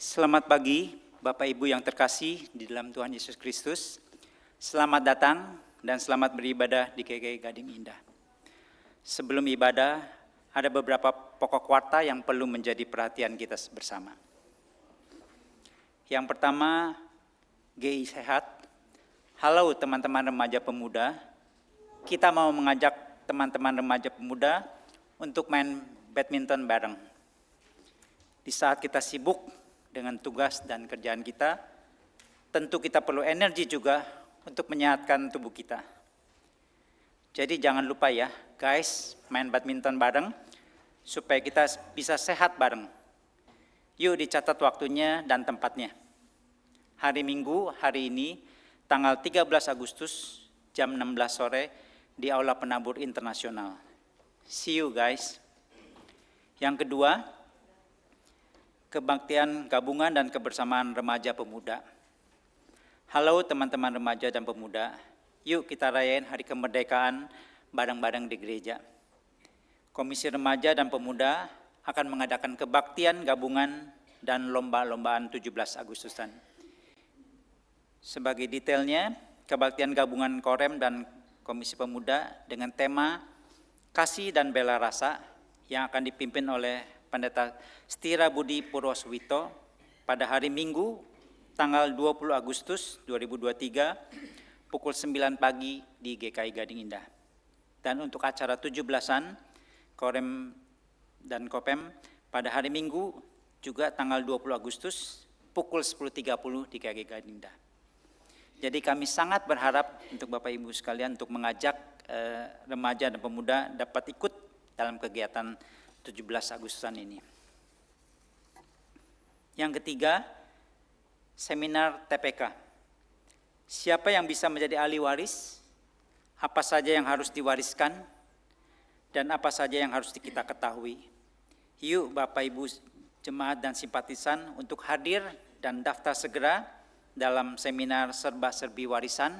Selamat pagi, Bapak Ibu yang terkasih di dalam Tuhan Yesus Kristus. Selamat datang dan selamat beribadah di GKI Gading Indah. Sebelum ibadah, ada beberapa pokok warta yang perlu menjadi perhatian kita bersama. Yang pertama, GI Sehat. Halo teman-teman remaja pemuda, kita mau mengajak teman-teman remaja pemuda untuk main badminton bareng. Di saat kita sibuk dengan tugas dan kerjaan kita, tentu kita perlu energi juga untuk menyehatkan tubuh kita. Jadi jangan lupa ya, guys, main badminton bareng supaya kita bisa sehat bareng. Yuk dicatat waktunya dan tempatnya. Hari Minggu, hari ini, tanggal 13 Agustus, jam 16 sore di Aula Penabur Internasional. See you guys. Yang kedua, kebaktian gabungan dan kebersamaan remaja pemuda. Halo teman-teman remaja dan pemuda, yuk kita rayain hari kemerdekaan bareng-bareng di gereja. Komisi Remaja dan Pemuda akan mengadakan kebaktian gabungan dan lomba-lombaan 17 Agustusan. Sebagai detailnya, kebaktian gabungan Korem dan Komisi Pemuda dengan tema Kasih dan Bela Rasa yang akan dipimpin oleh Pendeta Setira Budi Purwoswito pada hari Minggu tanggal 20 Agustus 2023 pukul 9 pagi di GKI Gading Indah. Dan untuk acara 17-an Korem dan Kopem pada hari Minggu juga tanggal 20 Agustus pukul 10.30 di GKI Gading Indah. Jadi kami sangat berharap untuk Bapak Ibu sekalian untuk mengajak remaja dan pemuda dapat ikut dalam kegiatan 17 Agustusan ini. Yang ketiga, seminar TPK. Siapa yang bisa menjadi ahli waris? Apa saja yang harus diwariskan? Dan apa saja yang harus kita ketahui? Yuk Bapak Ibu jemaat dan simpatisan untuk hadir dan daftar segera dalam seminar serba-serbi warisan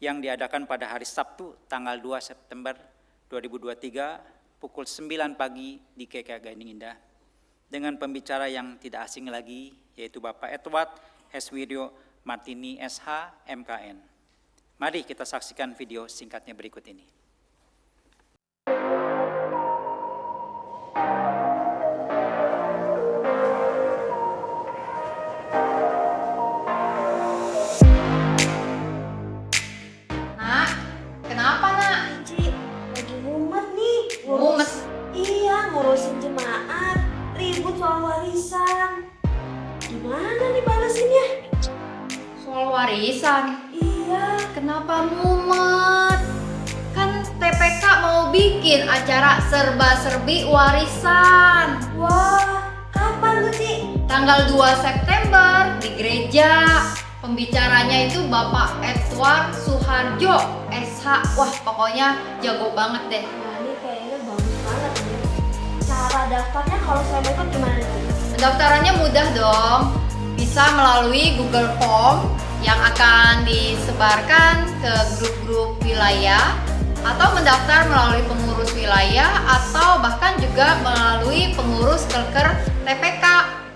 yang diadakan pada hari Sabtu tanggal 2 September 2023 pukul 9 pagi di GKI Gading Indah dengan pembicara yang tidak asing lagi yaitu Bapak Edward Heswiryo Martini SH MKN. Mari kita saksikan video singkatnya berikut ini. Nak, kenapa nak? Ci, lagi mumet nih. Mumet? Iya, ngurusin jemaat, ribut soal warisan. Gimana nih balesinnya? Soal warisan? Iya. Kenapa mumet? Kan TPK mau bikin acara serba-serbi warisan. Wah, kapan tuh, Ci? Tanggal 2 September di gereja. Pembicaranya itu Bapak Edward Suharjo SH. Wah, pokoknya jago banget deh. Wah, ini kayaknya bagus banget nih. Cara daftarnya kalau saya mau ikut gimana nih? Pendaftarannya mudah dong. Bisa melalui Google Form yang akan disebarkan ke grup-grup wilayah atau mendaftar melalui pengurus wilayah atau bahkan juga melalui pengurus kelker TPK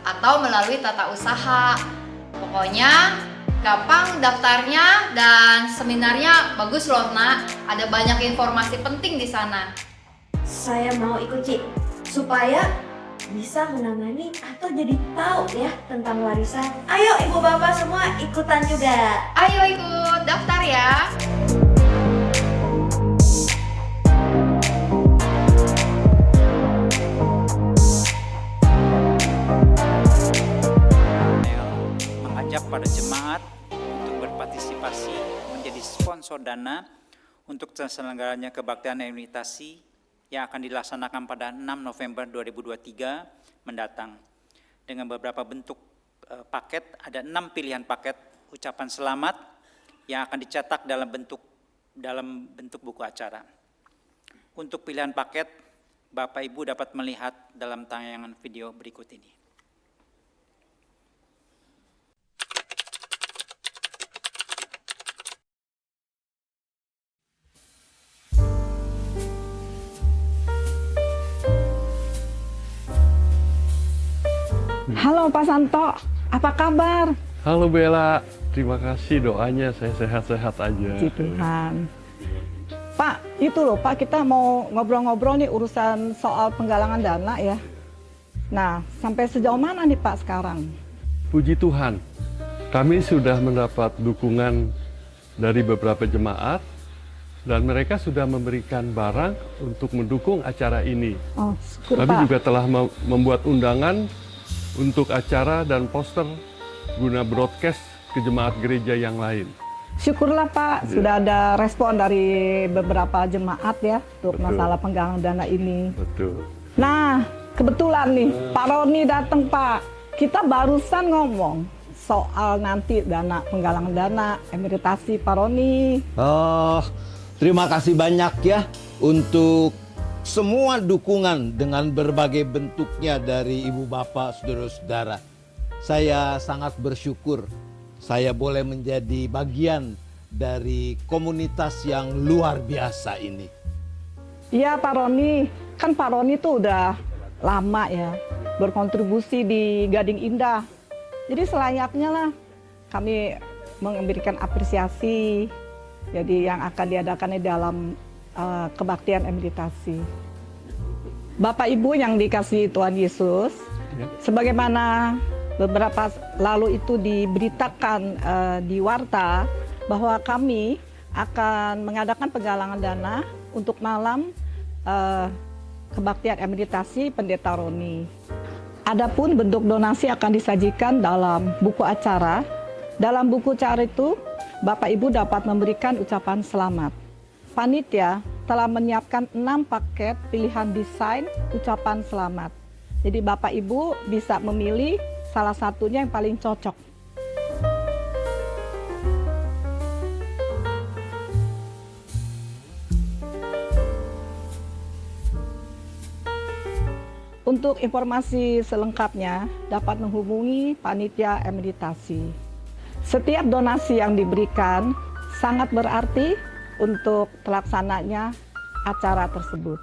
atau melalui tata usaha. Pokoknya gampang daftarnya dan seminarnya bagus loh nak. Ada banyak informasi penting di sana. Saya mau ikut, Ci, supaya bisa menangani atau jadi tahu ya tentang warisan. Ayo ibu bapak semua ikutan juga. Ayo ikut daftar ya. Mengajak para jemaat untuk berpartisipasi menjadi sponsor dana untuk terselenggaranya kebaktian imunisasi yang akan dilaksanakan pada 6 November 2023 mendatang. Dengan beberapa bentuk paket, ada 6 pilihan paket ucapan selamat yang akan dicetak dalam bentuk buku acara. Untuk pilihan paket, Bapak Ibu dapat melihat dalam tayangan video berikut ini. Halo Pak Santo, apa kabar? Halo Bella, terima kasih doanya, saya sehat-sehat aja. Puji Tuhan. Pak, itu loh Pak, kita mau ngobrol-ngobrol nih urusan soal penggalangan dana ya. Nah, sampai sejauh mana nih Pak sekarang? Puji Tuhan, kami sudah mendapat dukungan dari beberapa jemaat dan mereka sudah memberikan barang untuk mendukung acara ini. Oh, syukur Kami Pak. juga telah membuat undangan untuk acara dan poster guna broadcast ke jemaat gereja yang lain. Syukurlah Pak, Iya. sudah ada respon dari beberapa jemaat ya untuk Betul. masalah penggalangan dana ini. Betul. Nah, kebetulan nih Pak Roni datang Pak. Kita barusan ngomong soal nanti dana penggalangan dana emeritasi Pak Roni. Oh, terima kasih banyak ya untuk semua dukungan dengan berbagai bentuknya dari ibu bapak saudara-saudara. Saya sangat bersyukur saya boleh menjadi bagian dari komunitas yang luar biasa ini. Iya Pak Roni, kan Pak Roni tuh udah lama ya berkontribusi di Gading Indah. Jadi selayaknya lah kami memberikan apresiasi jadi yang akan diadakan di dalam kebaktian emeritasi. Bapak Ibu yang dikasihi Tuhan Yesus, Ya. sebagaimana beberapa lalu itu diberitakan di warta bahwa kami akan mengadakan penggalangan dana untuk malam kebaktian emeritasi Pendeta Roni. Adapun bentuk donasi akan disajikan dalam buku acara. Dalam buku acara itu, Bapak Ibu dapat memberikan ucapan selamat. Panitia telah menyiapkan 6 paket pilihan desain ucapan selamat. Jadi Bapak Ibu bisa memilih salah satunya yang paling cocok. Untuk informasi selengkapnya dapat menghubungi panitia emeritasi. Setiap donasi yang diberikan sangat berarti untuk terlaksananya acara tersebut.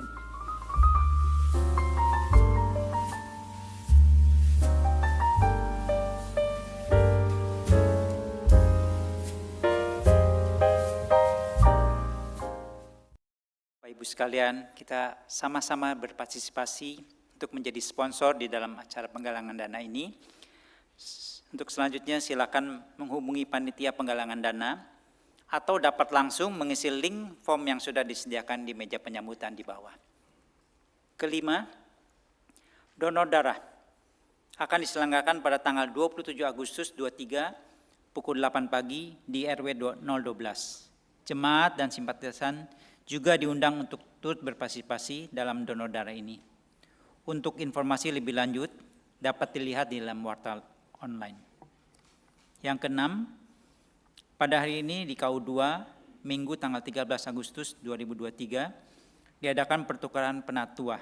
Bapak Ibu sekalian, kita sama-sama berpartisipasi untuk menjadi sponsor di dalam acara penggalangan dana ini. Untuk selanjutnya silakan menghubungi panitia penggalangan dana atau dapat langsung mengisi link form yang sudah disediakan di meja penyambutan di bawah. Kelima, donor darah akan diselenggarakan pada tanggal 27 Agustus 23 pukul 8 pagi di RW 012. Jemaat dan simpatisan juga diundang untuk turut berpartisipasi dalam donor darah ini. Untuk informasi lebih lanjut dapat dilihat di dalam warta online. Yang keenam, pada hari ini di KU2, Minggu tanggal 13 Agustus 2023, diadakan pertukaran penatua.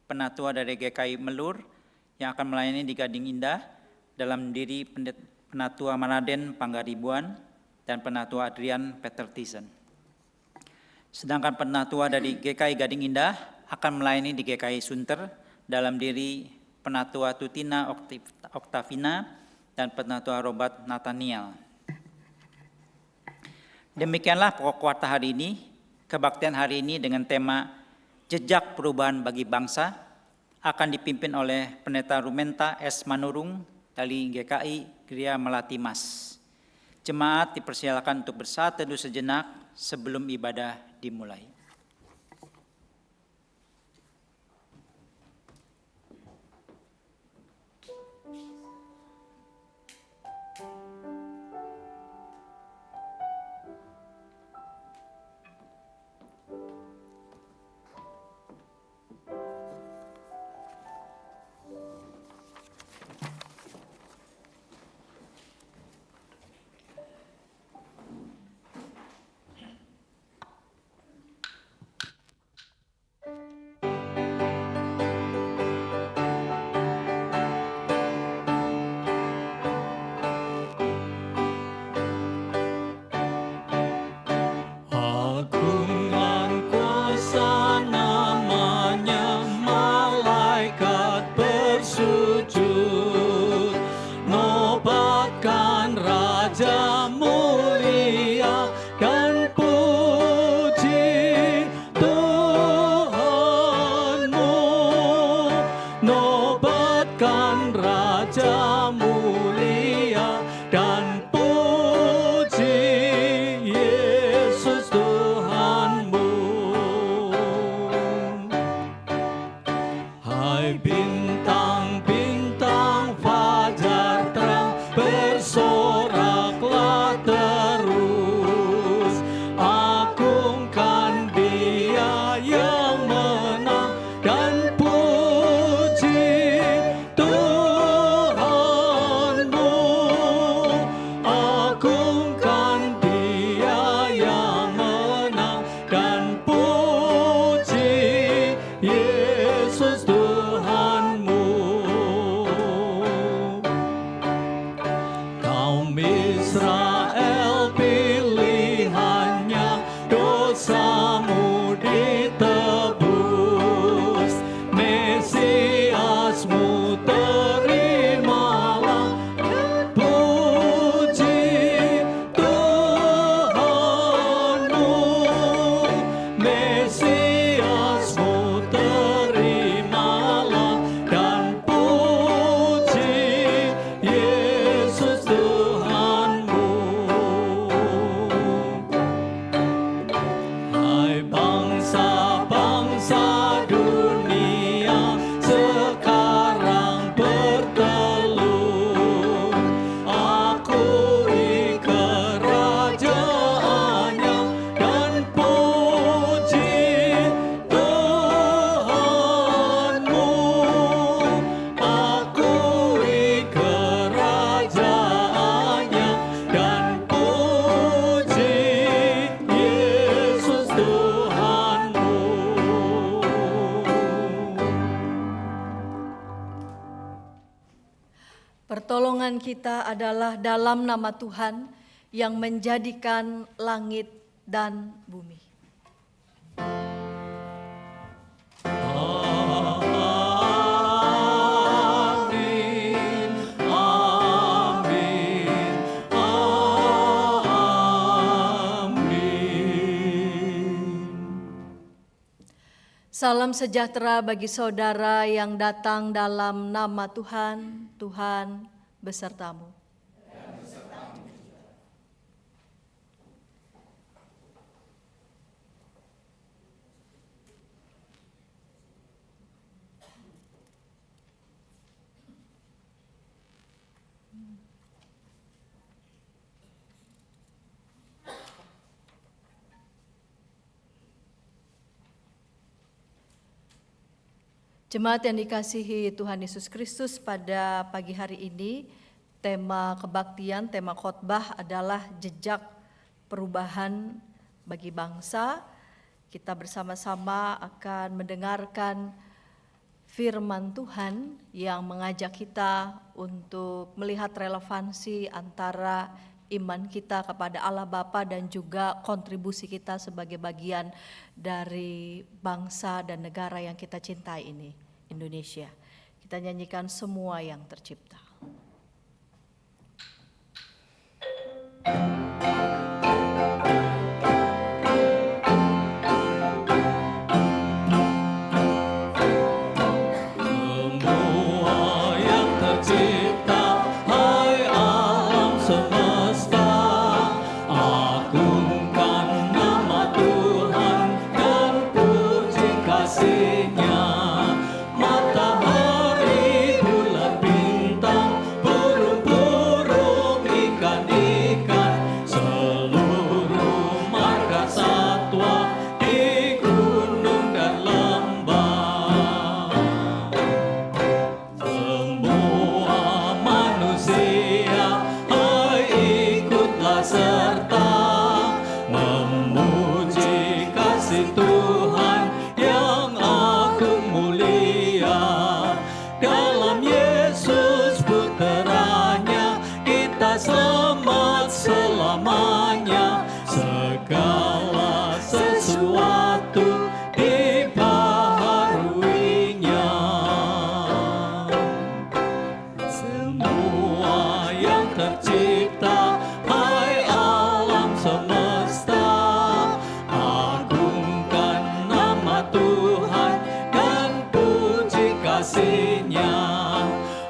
Penatua dari GKI Melur yang akan melayani di Gading Indah dalam diri Penatua Manaden Panggaribuan dan Penatua Adrian Petertisen. Sedangkan penatua dari GKI Gading Indah akan melayani di GKI Sunter dalam diri Penatua Tutina Oktavina dan Penatua Robert Nathaniel. Demikianlah pokok warta hari ini. Kebaktian hari ini dengan tema Jejak Perubahan bagi Bangsa akan dipimpin oleh Pendeta Rumenta S. Manurung dari GKI Gria Melati Mas. Jemaat dipersilakan untuk bersatu teduh sejenak sebelum ibadah dimulai. Yesus Tuhanmu. Kaum Israel pilihannya, dosamu ditebus. Mesiasmu terimalah, puji Tuhanmu. Mesiasmu terimalah dan puji Yesus Tuhanmu. Hai bangsa-bangsa dunia sekarang bertelur, akui kerajaannya dan puji Tuhanmu. Akui kerajaannya dan puji Yesus Tuhanmu. Pertolongan kita adalah dalam nama Tuhan yang menjadikan langit dan bumi. Amin, amin, amin. Salam sejahtera bagi saudara yang datang dalam nama Tuhan. Tuhan besertamu. Jemaat yang dikasihi Tuhan Yesus Kristus, pada pagi hari ini tema kebaktian, tema khotbah adalah jejak perubahan bagi bangsa. Kita bersama-sama akan mendengarkan firman Tuhan yang mengajak kita untuk melihat relevansi antara iman kita kepada Allah Bapa dan juga kontribusi kita sebagai bagian dari bangsa dan negara yang kita cintai ini, Indonesia. Kita nyanyikan Semua yang Tercipta. Semua yang tercipta, hai alam semesta, agungkan nama Tuhan dan puji kasih-Nya. Matahari, bulan, bintang, burung-burung, ikan-ikan, seluruh marga satwa di gunung dan lembah. Semua manusia, hai ikutlah serta memuji kasih Tuhan yang agung mulia. Dalam Yesus Puteranya kita selamat selamanya. Segala sesuatu dibaharuinya. Semua yang tercipta, hai alam semesta, agungkan nama Tuhan dan puji kasih-Nya.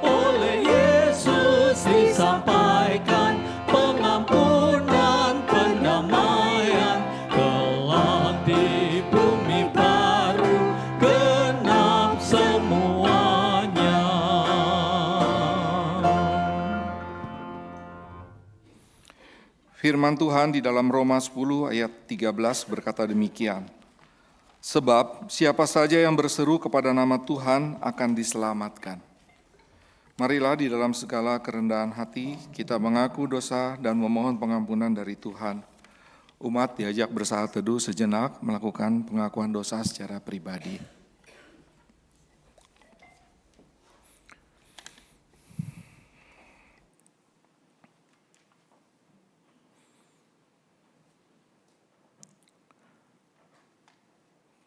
Oleh Yesus disampaikan pengampunan, pendamaian, kelak di bumi baru genap semuanya. Firman Tuhan di dalam Roma 10 ayat 13 berkata demikian. Sebab siapa saja yang berseru kepada nama Tuhan akan diselamatkan. Marilah di dalam segala kerendahan hati kita mengaku dosa dan memohon pengampunan dari Tuhan. Umat diajak bersaat teduh sejenak melakukan pengakuan dosa secara pribadi.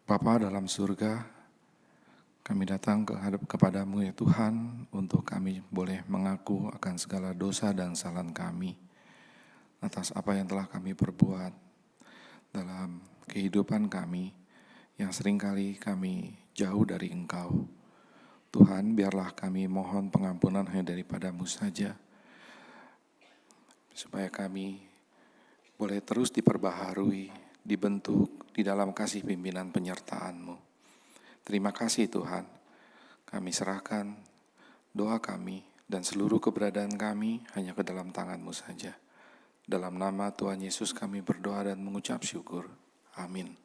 Bapa dalam surga, kami datang kepadamu ya Tuhan, untuk kami boleh mengaku akan segala dosa dan kesalahan kami atas apa yang telah kami perbuat dalam kehidupan kami yang seringkali kami jauh dari Engkau. Tuhan, biarlah kami mohon pengampunan hanya daripadamu saja, supaya kami boleh terus diperbaharui, dibentuk di dalam kasih pimpinan penyertaan-Mu. Terima kasih Tuhan, kami serahkan doa kami dan seluruh keberadaan kami hanya ke dalam tangan-Mu saja. Dalam nama Tuhan Yesus kami berdoa dan mengucap syukur. Amin.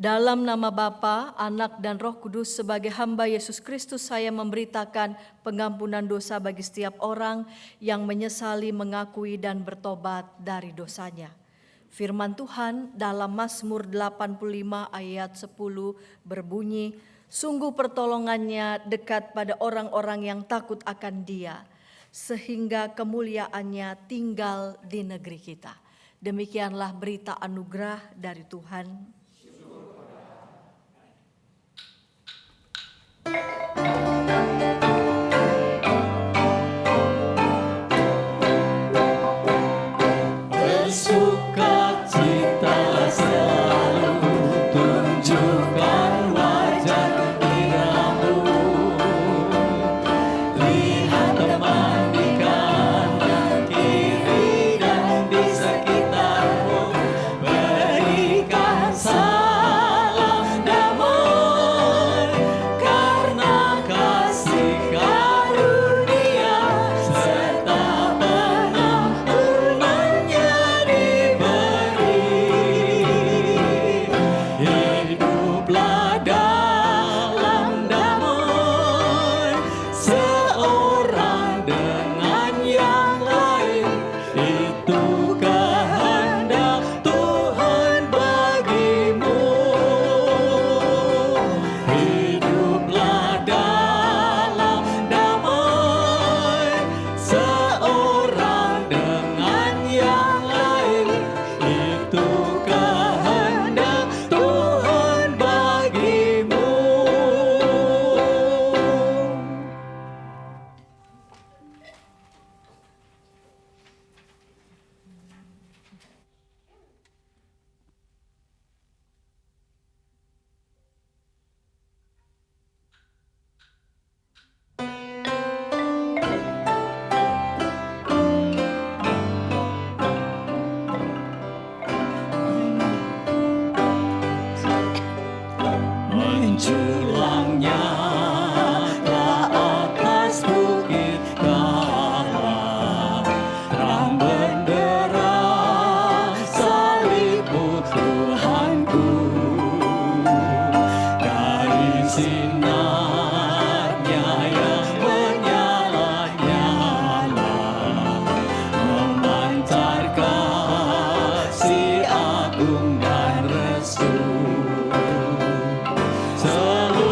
Dalam nama Bapa, Anak, dan Roh Kudus, sebagai hamba Yesus Kristus, saya memberitakan pengampunan dosa bagi setiap orang yang menyesali, mengakui, dan bertobat dari dosanya. Firman Tuhan dalam Mazmur 85 ayat 10 berbunyi, sungguh pertolongannya dekat pada orang-orang yang takut akan Dia, sehingga kemuliaannya tinggal di negeri kita. Demikianlah berita anugerah dari Tuhan. Bersukacita selalu, tunjukkan wajah gembiramu. Lihat teman di kanan kiri dan di sekitarmu, berikan berjulangnya ke atas bukit Karang, terang bendera salibmu Tuhanku, dari sinarnya yang menyala-nyala memancar kasih agung dan restu. Seluruh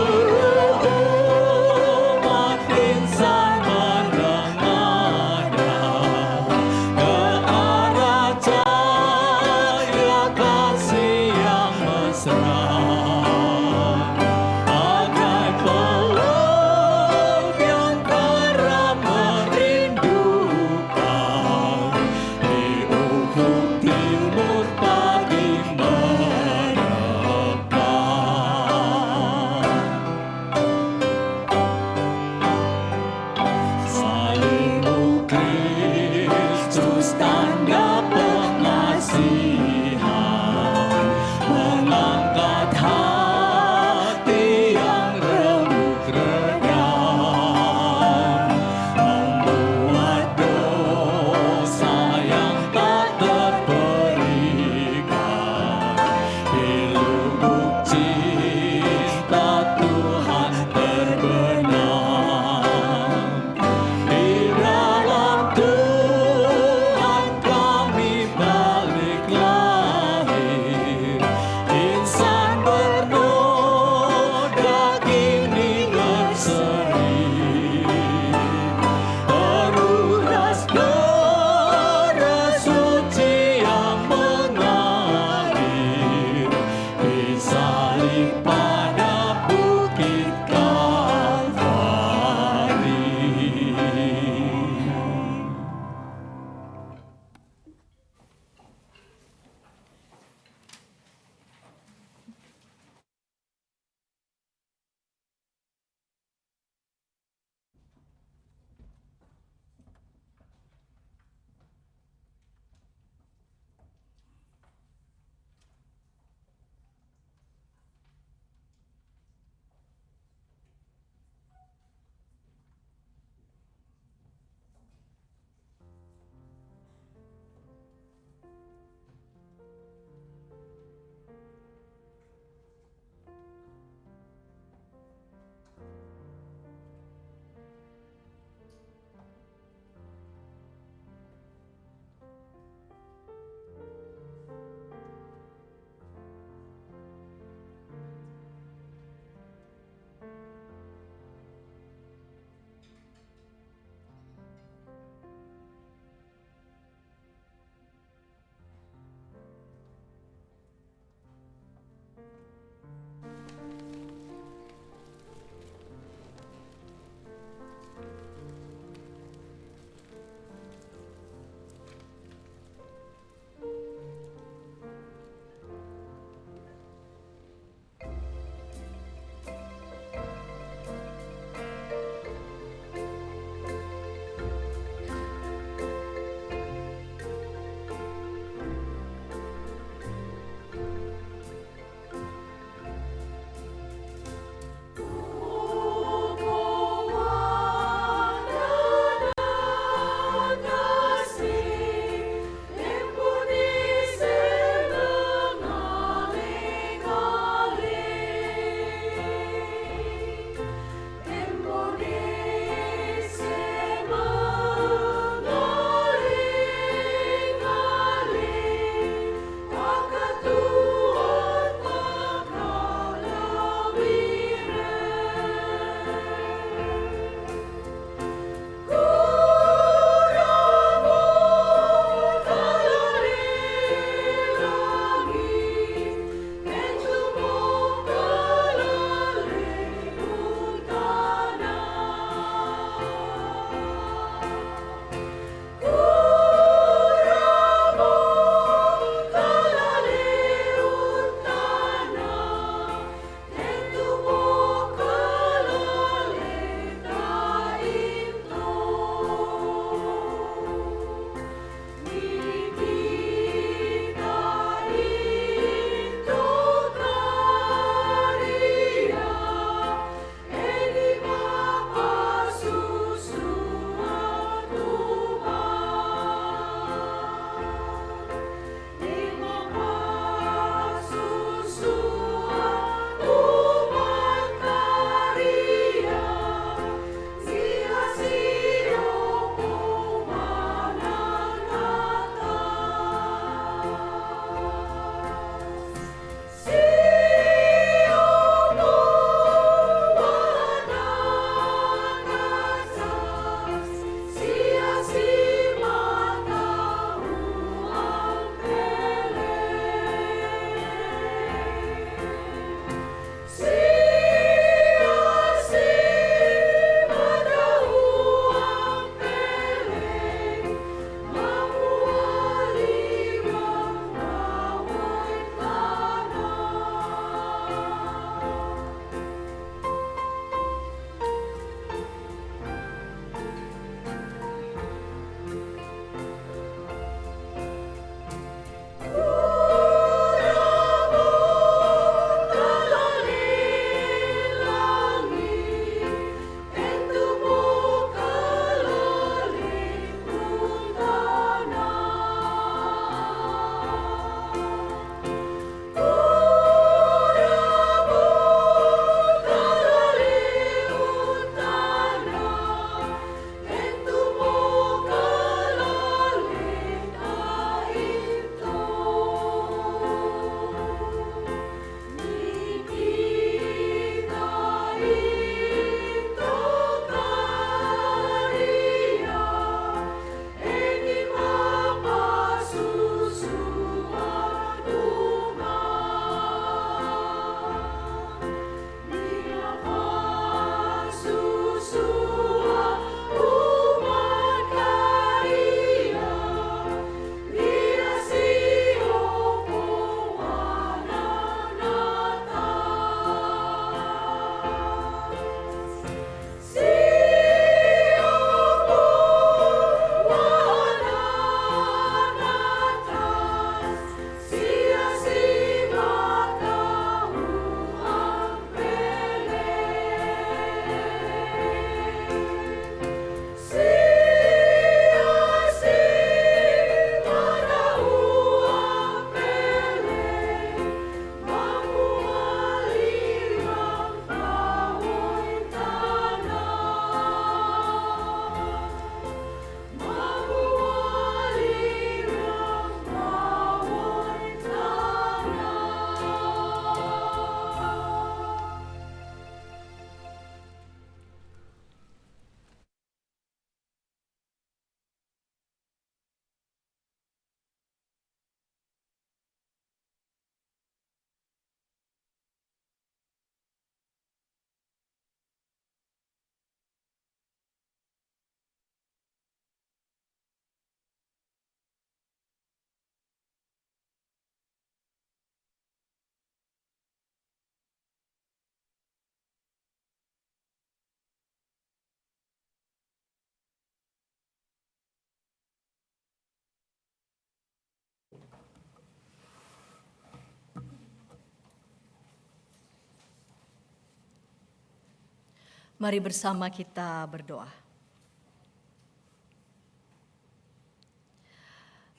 Mari bersama kita berdoa.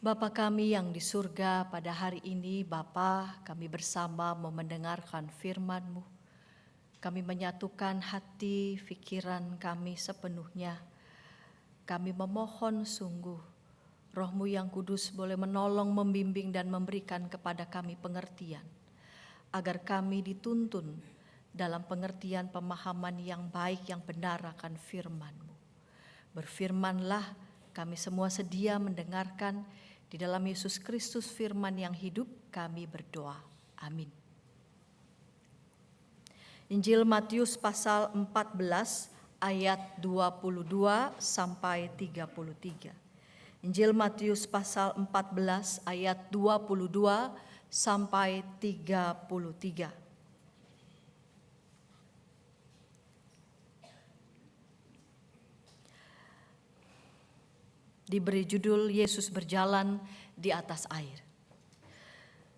Bapa kami yang di surga, pada hari ini Bapa, kami bersama mau mendengarkan firman-Mu. Kami menyatukan hati, pikiran kami sepenuhnya. Kami memohon sungguh Roh-Mu yang kudus boleh menolong, membimbing dan memberikan kepada kami pengertian. Agar kami dituntun dalam pengertian pemahaman yang baik, yang benar akan firman-Mu. Berfirmanlah, kami semua sedia mendengarkan. Di dalam Yesus Kristus firman yang hidup kami berdoa. Amin. Injil Matius pasal 14 ayat 22 sampai 33. Injil Matius pasal 14 ayat 22 sampai 33. Diberi judul Yesus berjalan di atas air.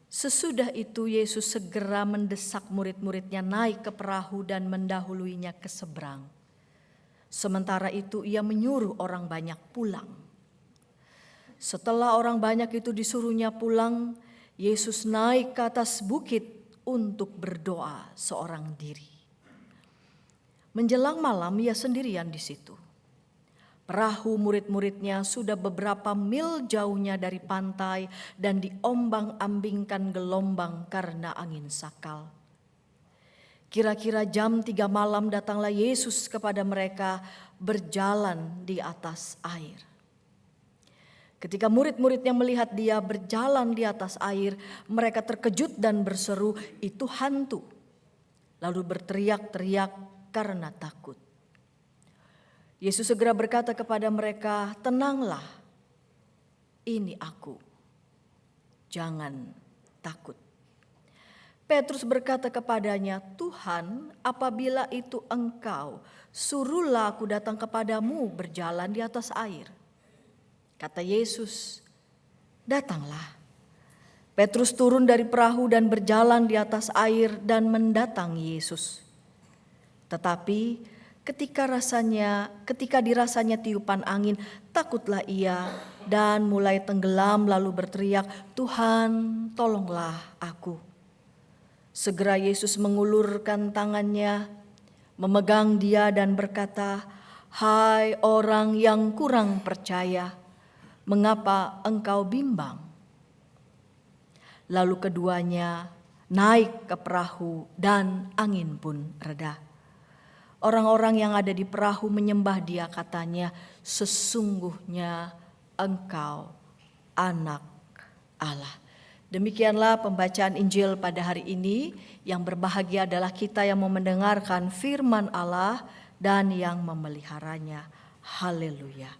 Sesudah itu Yesus segera mendesak murid-muridnya naik ke perahu dan mendahuluinya ke seberang. Sementara itu ia menyuruh orang banyak pulang. Setelah orang banyak itu disuruhnya pulang, Yesus naik ke atas bukit untuk berdoa seorang diri. Menjelang malam ia sendirian di situ. Perahu murid-muridnya sudah beberapa mil jauhnya dari pantai dan diombang-ambingkan gelombang karena angin sakal. Kira-kira jam 3 malam datanglah Yesus kepada mereka berjalan di atas air. Ketika murid-muridnya melihat dia berjalan di atas air, mereka terkejut dan berseru, "Itu hantu." Lalu berteriak-teriak karena takut. Yesus segera berkata kepada mereka, "Tenanglah, ini aku. Jangan takut." Petrus berkata kepadanya, "Tuhan, apabila itu Engkau, suruhlah aku datang kepadamu berjalan di atas air." Kata Yesus, "Datanglah." Petrus turun dari perahu dan berjalan di atas air dan mendatangi Yesus. Tetapi ketika dirasanya tiupan angin, takutlah ia dan mulai tenggelam lalu berteriak, "Tuhan, tolonglah aku." Segera Yesus mengulurkan tangannya, memegang dia dan berkata, "Hai orang yang kurang percaya, mengapa engkau bimbang?" Lalu keduanya naik ke perahu dan angin pun reda. Orang-orang yang ada di perahu menyembah dia, katanya, "Sesungguhnya engkau anak Allah." Demikianlah pembacaan Injil pada hari ini. Yang berbahagia adalah kita yang mau mendengarkan firman Allah dan yang memeliharanya. Haleluya.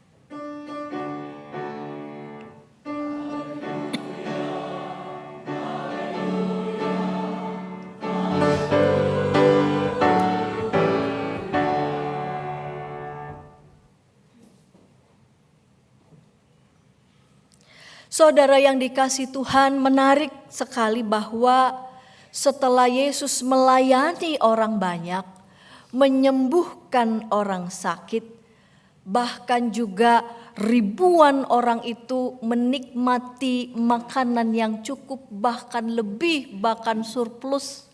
Saudara yang dikasihi Tuhan, menarik sekali bahwa setelah Yesus melayani orang banyak, menyembuhkan orang sakit, bahkan juga ribuan orang itu menikmati makanan yang cukup, bahkan lebih, bahkan surplus.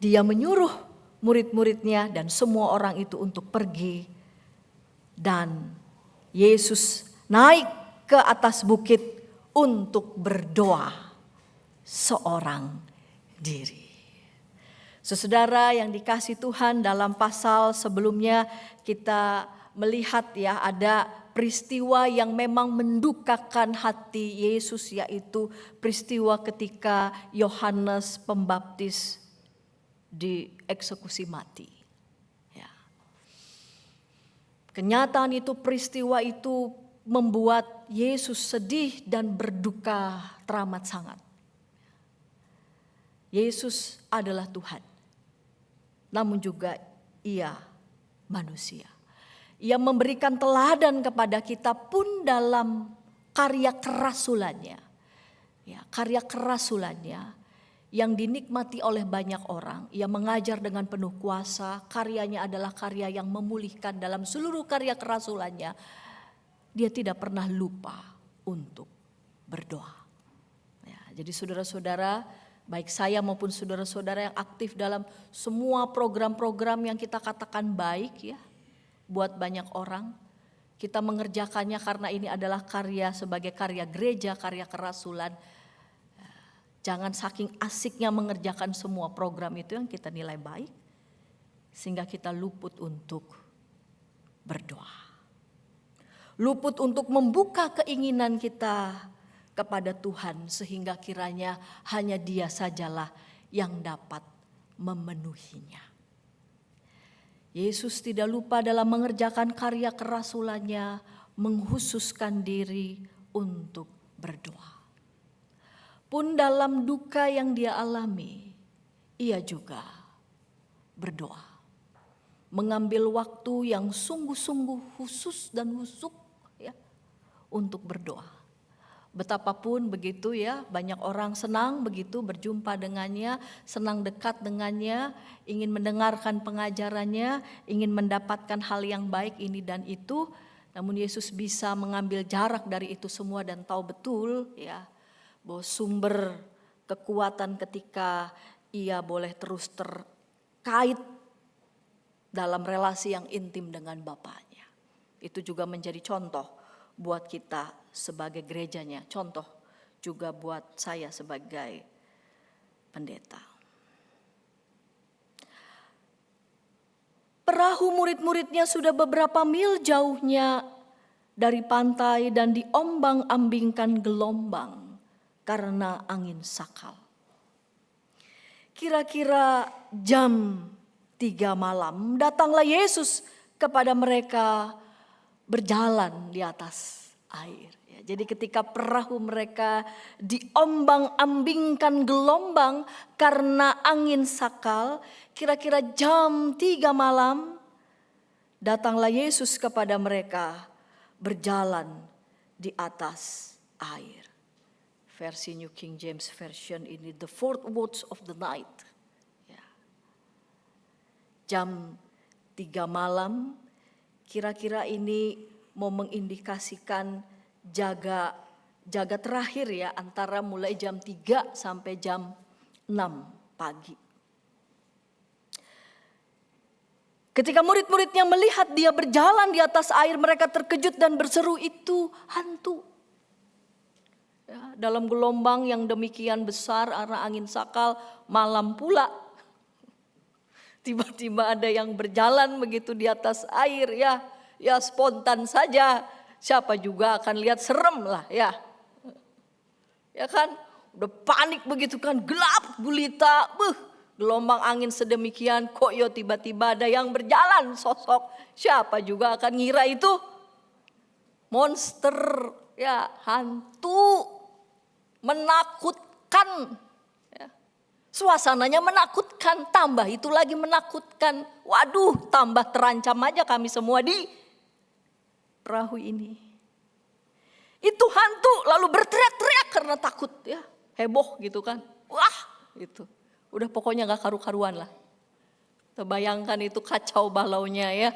Dia menyuruh murid-muridnya dan semua orang itu untuk pergi, dan Yesus naik ke atas bukit untuk berdoa seorang diri. Saudara yang dikasihi Tuhan, dalam pasal sebelumnya kita melihat ya ada peristiwa yang memang mendukakan hati Yesus, yaitu peristiwa ketika Yohanes Pembaptis dieksekusi mati. Kenyataan itu, peristiwa itu membuat Yesus sedih dan berduka teramat sangat. Yesus adalah Tuhan, namun juga ia manusia. Ia memberikan teladan kepada kita pun dalam karya kerasulannya. Karya kerasulannya yang dinikmati oleh banyak orang. Ia mengajar dengan penuh kuasa, karyanya adalah karya yang memulihkan dalam seluruh karya kerasulannya. Dia tidak pernah lupa untuk berdoa. Ya, jadi saudara-saudara, baik saya maupun saudara-saudara yang aktif dalam semua program-program yang kita katakan baik ya, buat banyak orang, kita mengerjakannya karena ini adalah karya sebagai karya gereja, karya kerasulan. Jangan saking asiknya mengerjakan semua program itu yang kita nilai baik, sehingga kita luput untuk berdoa. Luput untuk membuka keinginan kita kepada Tuhan, sehingga kiranya hanya Dia sajalah yang dapat memenuhinya. Yesus tidak lupa dalam mengerjakan karya kerasulannya, menghususkan diri untuk berdoa. Pun dalam duka yang Dia alami, Ia juga berdoa. Mengambil waktu yang sungguh-sungguh khusus dan husuk ya, untuk berdoa. Betapapun begitu ya, banyak orang senang begitu berjumpa dengannya, senang dekat dengannya, ingin mendengarkan pengajarannya, ingin mendapatkan hal yang baik ini dan itu. Namun Yesus bisa mengambil jarak dari itu semua dan tahu betul ya, bahwa sumber kekuatan ketika ia boleh terus terkait dalam relasi yang intim dengan Bapaknya. Itu juga menjadi contoh buat kita sebagai gerejanya, contoh juga buat saya sebagai pendeta. Perahu murid-muridnya sudah beberapa mil jauhnya dari pantai dan diombang-ambingkan gelombang karena angin sakal. Kira-kira jam 3 malam datanglah Yesus kepada mereka berjalan di atas air. Ya, jadi ketika perahu mereka diombang-ambingkan gelombang karena angin sakal, kira-kira jam 3 malam datanglah Yesus kepada mereka berjalan di atas air. Versi New King James Version ini the fourth watch of the night. Jam 3 malam, kira-kira ini mau mengindikasikan jaga terakhir ya, antara mulai jam 3 sampai jam 6 pagi. Ketika murid-muridnya melihat dia berjalan di atas air, mereka terkejut dan berseru, itu hantu. Ya, dalam gelombang yang demikian besar, arah angin sakal, malam pula. Tiba-tiba ada yang berjalan begitu di atas air ya spontan saja. Siapa juga akan lihat, serem lah ya. Ya kan, udah panik begitu kan, gelap gulita, gelombang angin sedemikian, kok yo tiba-tiba ada yang berjalan sosok. Siapa juga akan ngira itu monster ya, hantu, menakutkan. Suasananya menakutkan, tambah itu lagi menakutkan. Waduh, tambah terancam aja kami semua di perahu ini. Itu hantu lalu berteriak-teriak karena takut ya, heboh gitu kan. Wah, itu. Udah pokoknya gak karu-karuan lah. Terbayangkan itu kacau balaunya ya,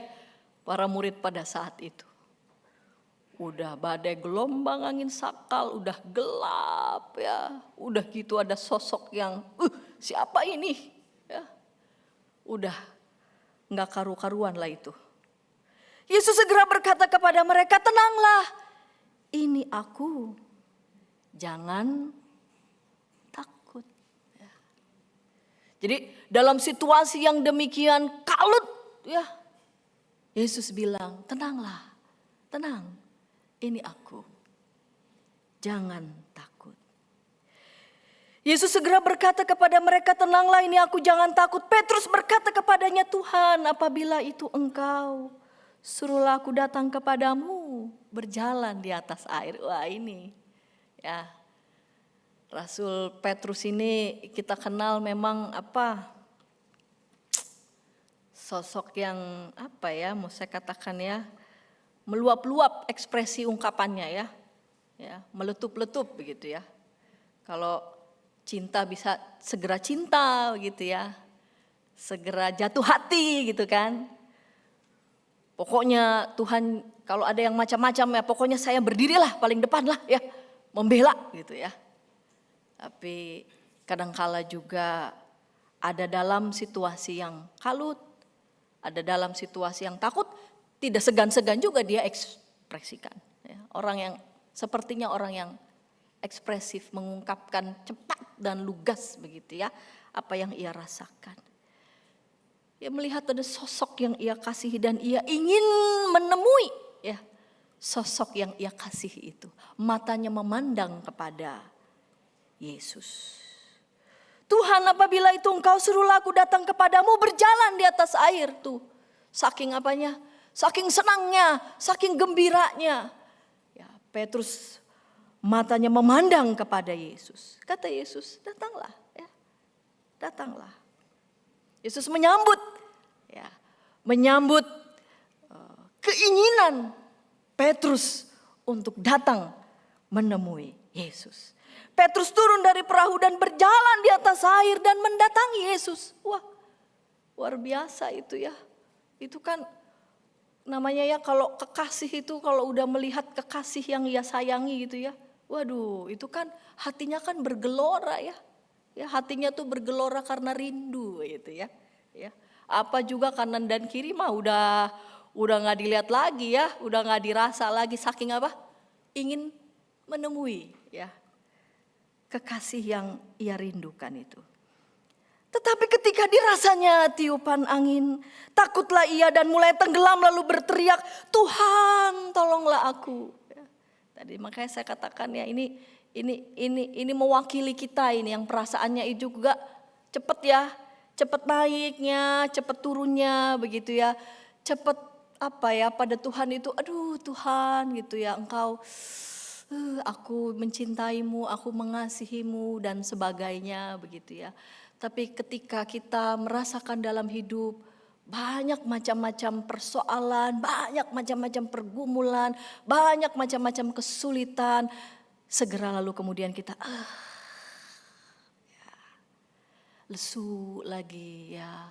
para murid pada saat itu. Udah badai gelombang angin sakal, udah gelap ya. Udah gitu ada sosok yang siapa ini? Ya. Udah gak karu-karuan lah itu. Yesus segera berkata kepada mereka, tenanglah, ini aku, jangan takut. Ya. Jadi dalam situasi yang demikian kalut ya, Yesus bilang, tenanglah, tenang. Ini aku, jangan takut. Yesus segera berkata kepada mereka, tenanglah ini aku, jangan takut. Petrus berkata kepadanya, Tuhan, apabila itu engkau, suruhlah aku datang kepadamu, berjalan di atas air. Wah ini ya, Rasul Petrus ini kita kenal memang sosok yang mau saya katakan ya, meluap-luap ekspresi ungkapannya ya, meletup-letup begitu ya. Kalau cinta bisa segera cinta gitu ya. Segera jatuh hati gitu kan. Pokoknya Tuhan kalau ada yang macam-macam ya pokoknya saya berdirilah paling depan lah ya. Membela gitu ya. Tapi kadangkala juga ada dalam situasi yang kalut. Ada dalam situasi yang takut. Tidak segan-segan juga dia ekspresikan. Ya. Orang yang sepertinya orang yang ekspresif, mengungkapkan cepat dan lugas begitu ya, apa yang ia rasakan. Ia melihat ada sosok yang ia kasihi dan ia ingin menemui ya sosok yang ia kasihi itu. Matanya memandang kepada Yesus. Tuhan, apabila itu Engkau suruhlah aku datang kepadamu, berjalan di atas air tuh. Saking apanya? Saking senangnya, saking gembiranya. Ya, Petrus matanya memandang kepada Yesus. Kata Yesus, datanglah ya. Datanglah. Yesus menyambut ya, menyambut keinginan Petrus untuk datang menemui Yesus. Petrus turun dari perahu dan berjalan di atas air dan mendatangi Yesus. Wah, luar biasa itu ya. Itu kan namanya ya kalau kekasih itu kalau udah melihat kekasih yang ia sayangi gitu ya. Waduh, itu kan hatinya kan bergelora ya. Ya, hatinya tuh bergelora karena rindu gitu ya. Ya. Apa juga kanan dan kiri mah udah nggak dilihat lagi ya, udah nggak dirasa lagi saking apa? Ingin menemui ya kekasih yang ia rindukan itu. Tetapi ketika dirasanya tiupan angin, takutlah ia dan mulai tenggelam lalu berteriak, Tuhan tolonglah aku. Ya. Tadi makanya saya katakan ya ini mewakili kita ini yang perasaannya itu juga cepet ya, cepet naiknya, cepet turunnya begitu ya, cepet apa ya pada Tuhan itu, aduh Tuhan gitu ya, Engkau aku mencintaimu, aku mengasihimu dan sebagainya begitu ya. Tapi ketika kita merasakan dalam hidup banyak macam-macam persoalan, banyak macam-macam pergumulan, banyak macam-macam kesulitan, segera lalu kemudian kita lesu lagi ya,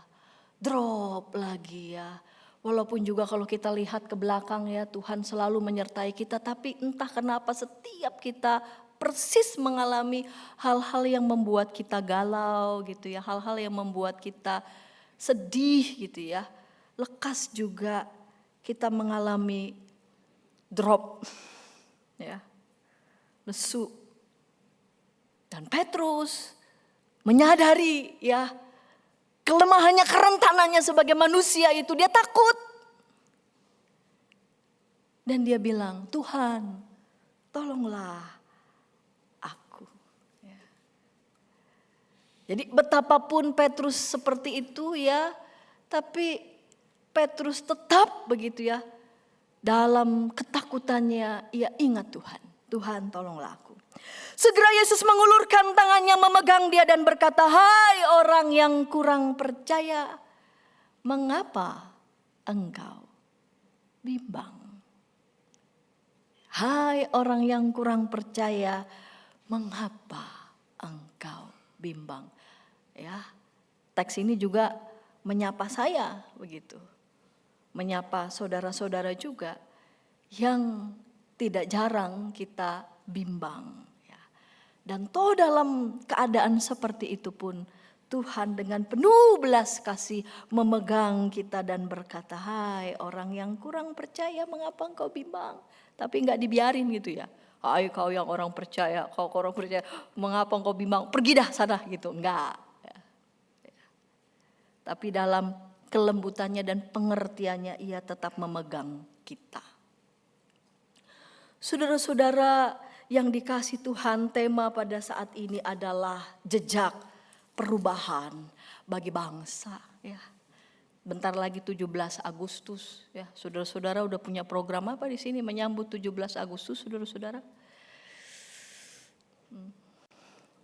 drop lagi ya. Walaupun juga kalau kita lihat ke belakang ya Tuhan selalu menyertai kita. Tapi entah kenapa setiap kita persis mengalami hal-hal yang membuat kita galau gitu ya. Hal-hal yang membuat kita sedih gitu ya. Lekas juga kita mengalami drop ya. Lesu. Dan Petrus menyadari ya kelemahannya, kerentanannya sebagai manusia itu, dia takut. Dan dia bilang, Tuhan tolonglah aku. Ya. Jadi betapapun Petrus seperti itu ya, tapi Petrus tetap begitu ya, dalam ketakutannya ia ingat Tuhan. Tuhan tolonglah aku. Segera Yesus mengulurkan tangannya memegang dia dan berkata, hai orang yang kurang percaya, mengapa engkau bimbang? Hai orang yang kurang percaya, mengapa engkau bimbang? Ya, teks ini juga menyapa saya begitu. Menyapa saudara-saudara juga yang tidak jarang kita bimbang. Dan toh dalam keadaan seperti itu pun Tuhan dengan penuh belas kasih memegang kita dan berkata, hai orang yang kurang percaya, mengapa engkau bimbang? Tapi enggak dibiarin gitu ya. Hai kau yang orang percaya, kau orang percaya, mengapa engkau bimbang? Pergi dah sana gitu, enggak. Ya. Tapi dalam kelembutannya dan pengertiannya ia tetap memegang kita. Saudara-saudara yang dikasih Tuhan, tema pada saat ini adalah jejak perubahan bagi bangsa ya. Bentar lagi 17 Agustus ya. Saudara-saudara udah punya program apa di sini menyambut 17 Agustus saudara-saudara?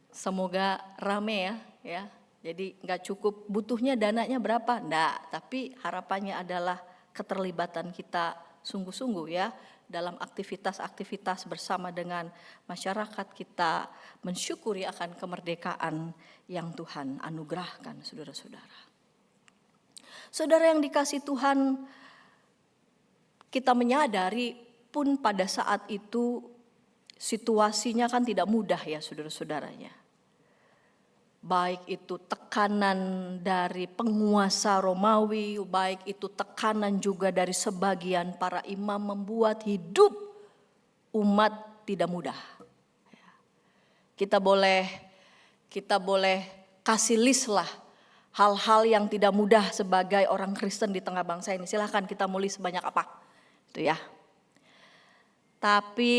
Semoga rame ya. Jadi nggak cukup butuhnya dananya berapa? Enggak, tapi harapannya adalah keterlibatan kita sungguh-sungguh ya dalam aktivitas-aktivitas bersama dengan masyarakat kita mensyukuri akan kemerdekaan yang Tuhan anugerahkan, saudara-saudara. Saudara yang dikasih Tuhan, kita menyadari pun pada saat itu situasinya kan tidak mudah ya saudara-saudaranya. Baik itu tekanan dari penguasa Romawi, baik itu tekanan juga dari sebagian para imam membuat hidup umat tidak mudah. Kita boleh kasih list lah hal-hal yang tidak mudah sebagai orang Kristen di tengah bangsa ini. Silahkan kita mau list sebanyak apa, itu ya. Tapi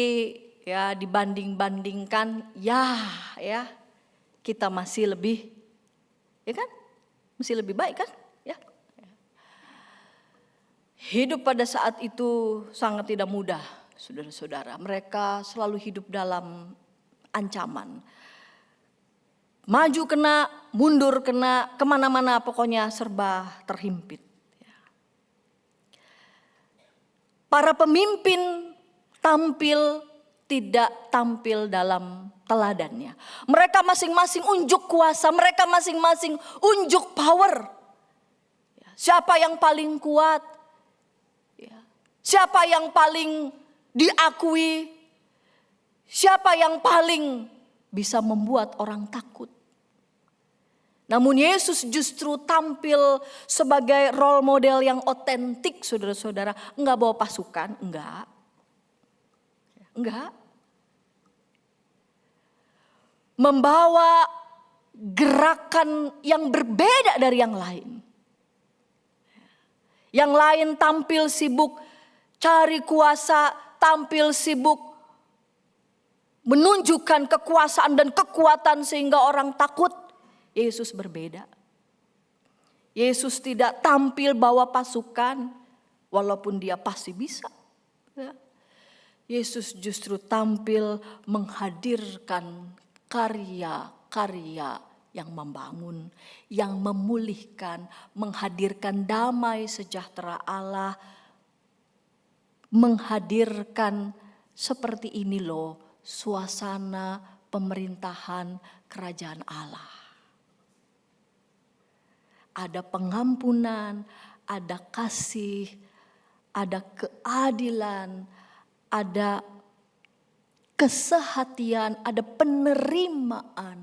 ya dibanding-bandingkan ya kita masih lebih, ya kan? Masih lebih baik kan? Ya. Hidup pada saat itu sangat tidak mudah, saudara-saudara. Mereka selalu hidup dalam ancaman. Maju kena, mundur kena, kemana-mana pokoknya serba terhimpit. Para pemimpin tidak tampil dalam teladannya. Mereka masing-masing unjuk kuasa, mereka masing-masing unjuk power. Siapa yang paling kuat? Siapa yang paling diakui? Siapa yang paling bisa membuat orang takut? Namun Yesus justru tampil sebagai role model yang otentik, saudara-saudara. Enggak bawa pasukan, enggak. Membawa gerakan yang berbeda dari yang lain. Yang lain tampil sibuk cari kuasa, tampil sibuk menunjukkan kekuasaan dan kekuatan sehingga orang takut. Yesus berbeda. Yesus tidak tampil bawa pasukan walaupun dia pasti bisa. Yesus justru tampil menghadirkan karya-karya yang membangun, yang memulihkan, menghadirkan damai sejahtera Allah, menghadirkan seperti ini loh suasana pemerintahan kerajaan Allah. Ada pengampunan, ada kasih, ada keadilan, ada kesehatian, ada penerimaan.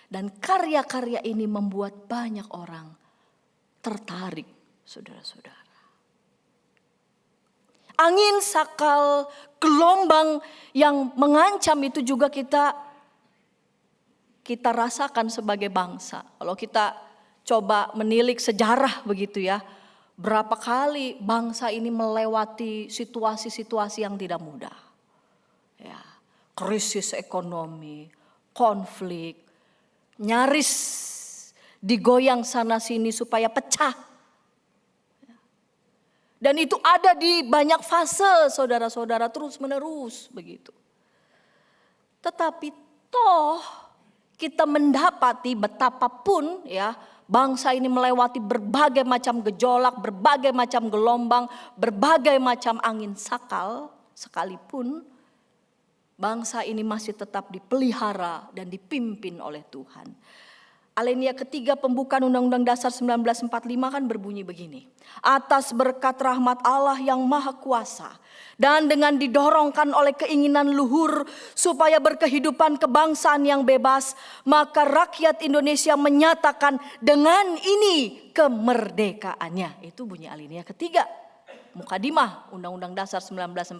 Dan karya-karya ini membuat banyak orang tertarik, saudara-saudara. Angin, sakal, gelombang yang mengancam itu juga kita rasakan sebagai bangsa. Kalau kita coba menilik sejarah begitu ya, berapa kali bangsa ini melewati situasi-situasi yang tidak mudah. Ya, krisis ekonomi, konflik, nyaris digoyang sana sini supaya pecah. Dan itu ada di banyak fase, saudara-saudara, terus menerus begitu. Tetapi toh kita mendapati betapapun ya bangsa ini melewati berbagai macam gejolak, berbagai macam gelombang, berbagai macam angin sakal, sekalipun bangsa ini masih tetap dipelihara dan dipimpin oleh Tuhan. Alinea ketiga pembukaan Undang-Undang Dasar 1945 kan berbunyi begini. Atas berkat rahmat Allah yang maha kuasa dan dengan didorongkan oleh keinginan luhur supaya berkehidupan kebangsaan yang bebas, maka rakyat Indonesia menyatakan dengan ini kemerdekaannya. Itu bunyi alinea ketiga. Mukadimah Undang-Undang Dasar 1945.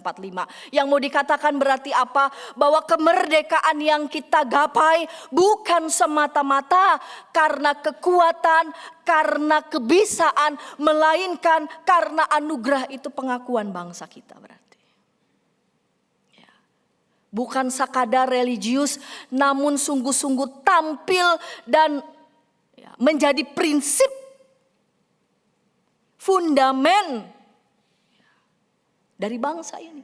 Yang mau dikatakan berarti apa? Bahwa kemerdekaan yang kita gapai bukan semata-mata karena kekuatan, karena kebisaan, melainkan karena anugerah. Itu pengakuan bangsa kita berarti. Ya. Bukan sekadar religius, namun sungguh-sungguh tampil dan ya, menjadi prinsip fundamen dari bangsa ini.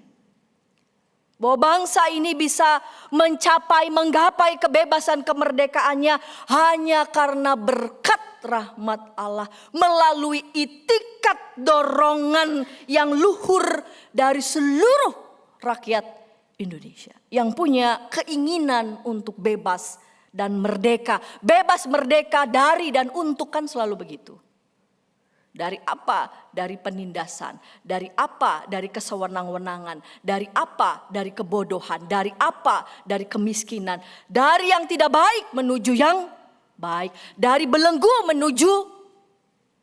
Bahwa bangsa ini bisa menggapai kebebasan kemerdekaannya hanya karena berkat rahmat Allah melalui itikat dorongan yang luhur dari seluruh rakyat Indonesia yang punya keinginan untuk bebas dan merdeka. Bebas merdeka dari dan untuk, kan selalu begitu. Dari apa? Dari penindasan. Dari apa? Dari kesewenang-wenangan. Dari apa? Dari kebodohan. Dari apa? Dari kemiskinan. Dari yang tidak baik menuju yang baik. Dari belenggu menuju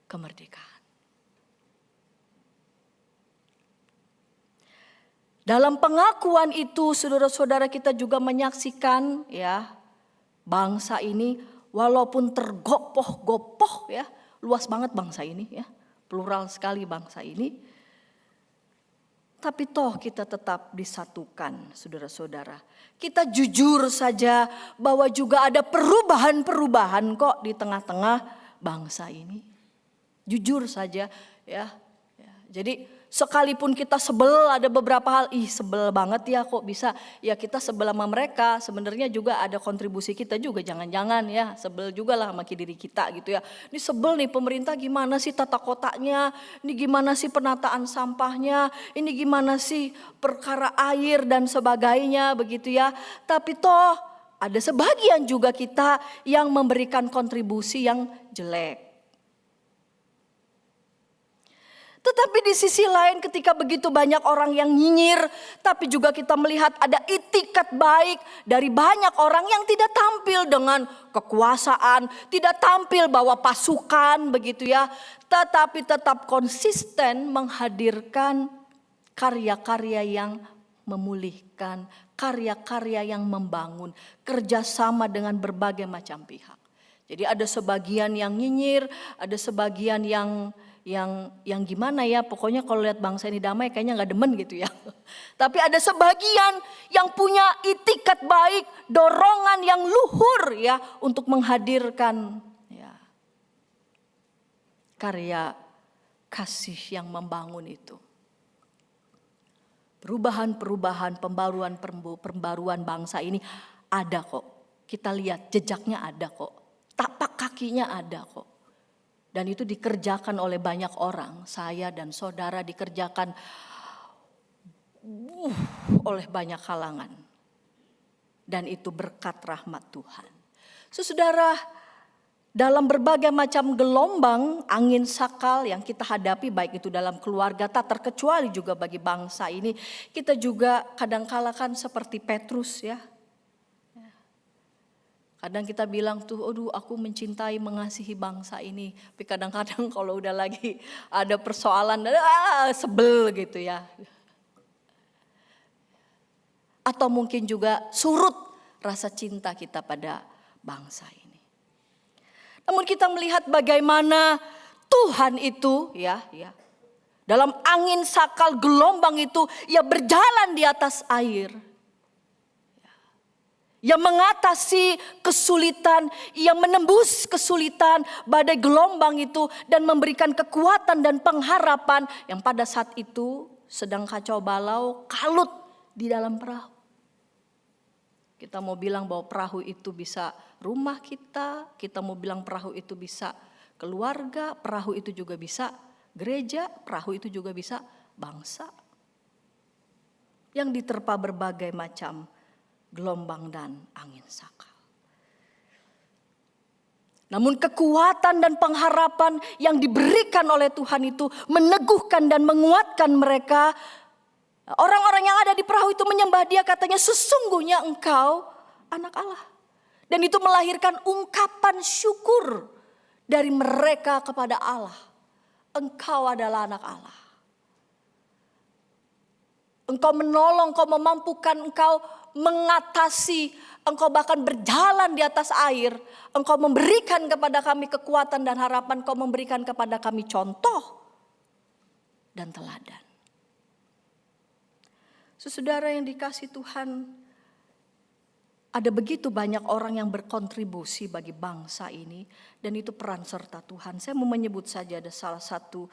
kemerdekaan. Dalam pengakuan itu, saudara-saudara, kita juga menyaksikan ya, bangsa ini walaupun tergopoh-gopoh ya, luas banget bangsa ini ya, plural sekali bangsa ini. Tapi toh kita tetap disatukan, saudara-saudara. Kita jujur saja bahwa juga ada perubahan-perubahan kok di tengah-tengah bangsa ini. Jujur saja ya. Jadi sekalipun kita sebel, ada beberapa hal, sebel banget ya kok bisa. Ya kita sebel sama mereka, sebenarnya juga ada kontribusi kita juga, jangan-jangan ya sebel juga lah sama diri kita gitu ya. Ini sebel nih pemerintah, gimana sih tata kotanya, ini gimana sih penataan sampahnya, ini gimana sih perkara air dan sebagainya begitu ya. Tapi toh ada sebagian juga kita yang memberikan kontribusi yang jelek. Tetapi di sisi lain ketika begitu banyak orang yang nyinyir, tapi juga kita melihat ada itikat baik dari banyak orang yang tidak tampil dengan kekuasaan, tidak tampil bawa pasukan begitu ya, tetapi tetap konsisten menghadirkan karya-karya yang memulihkan, karya-karya yang membangun, kerjasama dengan berbagai macam pihak. Jadi ada sebagian yang nyinyir, ada sebagian yang gimana ya, pokoknya kalau lihat bangsa ini damai kayaknya nggak demen gitu ya. Tapi ada sebagian yang punya itikat baik, dorongan yang luhur ya untuk menghadirkan ya, karya kasih yang membangun itu. Perubahan-perubahan, pembaruan bangsa ini ada kok. Kita lihat jejaknya ada kok. Tapak kakinya ada kok. Dan itu dikerjakan oleh banyak orang, saya dan saudara dikerjakan oleh banyak kalangan. Dan itu berkat rahmat Tuhan. Saudara, dalam berbagai macam gelombang angin sakal yang kita hadapi, baik itu dalam keluarga, tak terkecuali juga bagi bangsa ini, kita juga kadang-kala kan seperti Petrus ya. Kadang kita bilang tuh, aduh aku mencintai, mengasihi bangsa ini. Tapi kadang-kadang kalau udah lagi ada persoalan, sebel gitu ya. Atau mungkin juga surut rasa cinta kita pada bangsa ini. Namun kita melihat bagaimana Tuhan itu ya, dalam angin sakal gelombang itu, ia berjalan di atas air. Yang mengatasi kesulitan, yang menembus kesulitan badai gelombang itu dan memberikan kekuatan dan pengharapan yang pada saat itu sedang kacau balau, kalut di dalam perahu. Kita mau bilang bahwa perahu itu bisa rumah kita mau bilang perahu itu bisa keluarga, perahu itu juga bisa gereja, perahu itu juga bisa bangsa. Yang diterpa berbagai macam gelombang dan angin sakal. Namun kekuatan dan pengharapan yang diberikan oleh Tuhan itu meneguhkan dan menguatkan mereka. Orang-orang yang ada di perahu itu menyembah Dia, katanya sesungguhnya Engkau anak Allah. Dan itu melahirkan ungkapan syukur dari mereka kepada Allah. Engkau adalah anak Allah. Engkau menolong, Engkau memampukan, Engkau mengatasi, Engkau bahkan berjalan di atas air. Engkau memberikan kepada kami kekuatan dan harapan, Engkau memberikan kepada kami contoh dan teladan. Saudara yang dikasihi Tuhan, ada begitu banyak orang yang berkontribusi bagi bangsa ini, dan itu peran serta Tuhan. Saya mau menyebut saja ada salah satu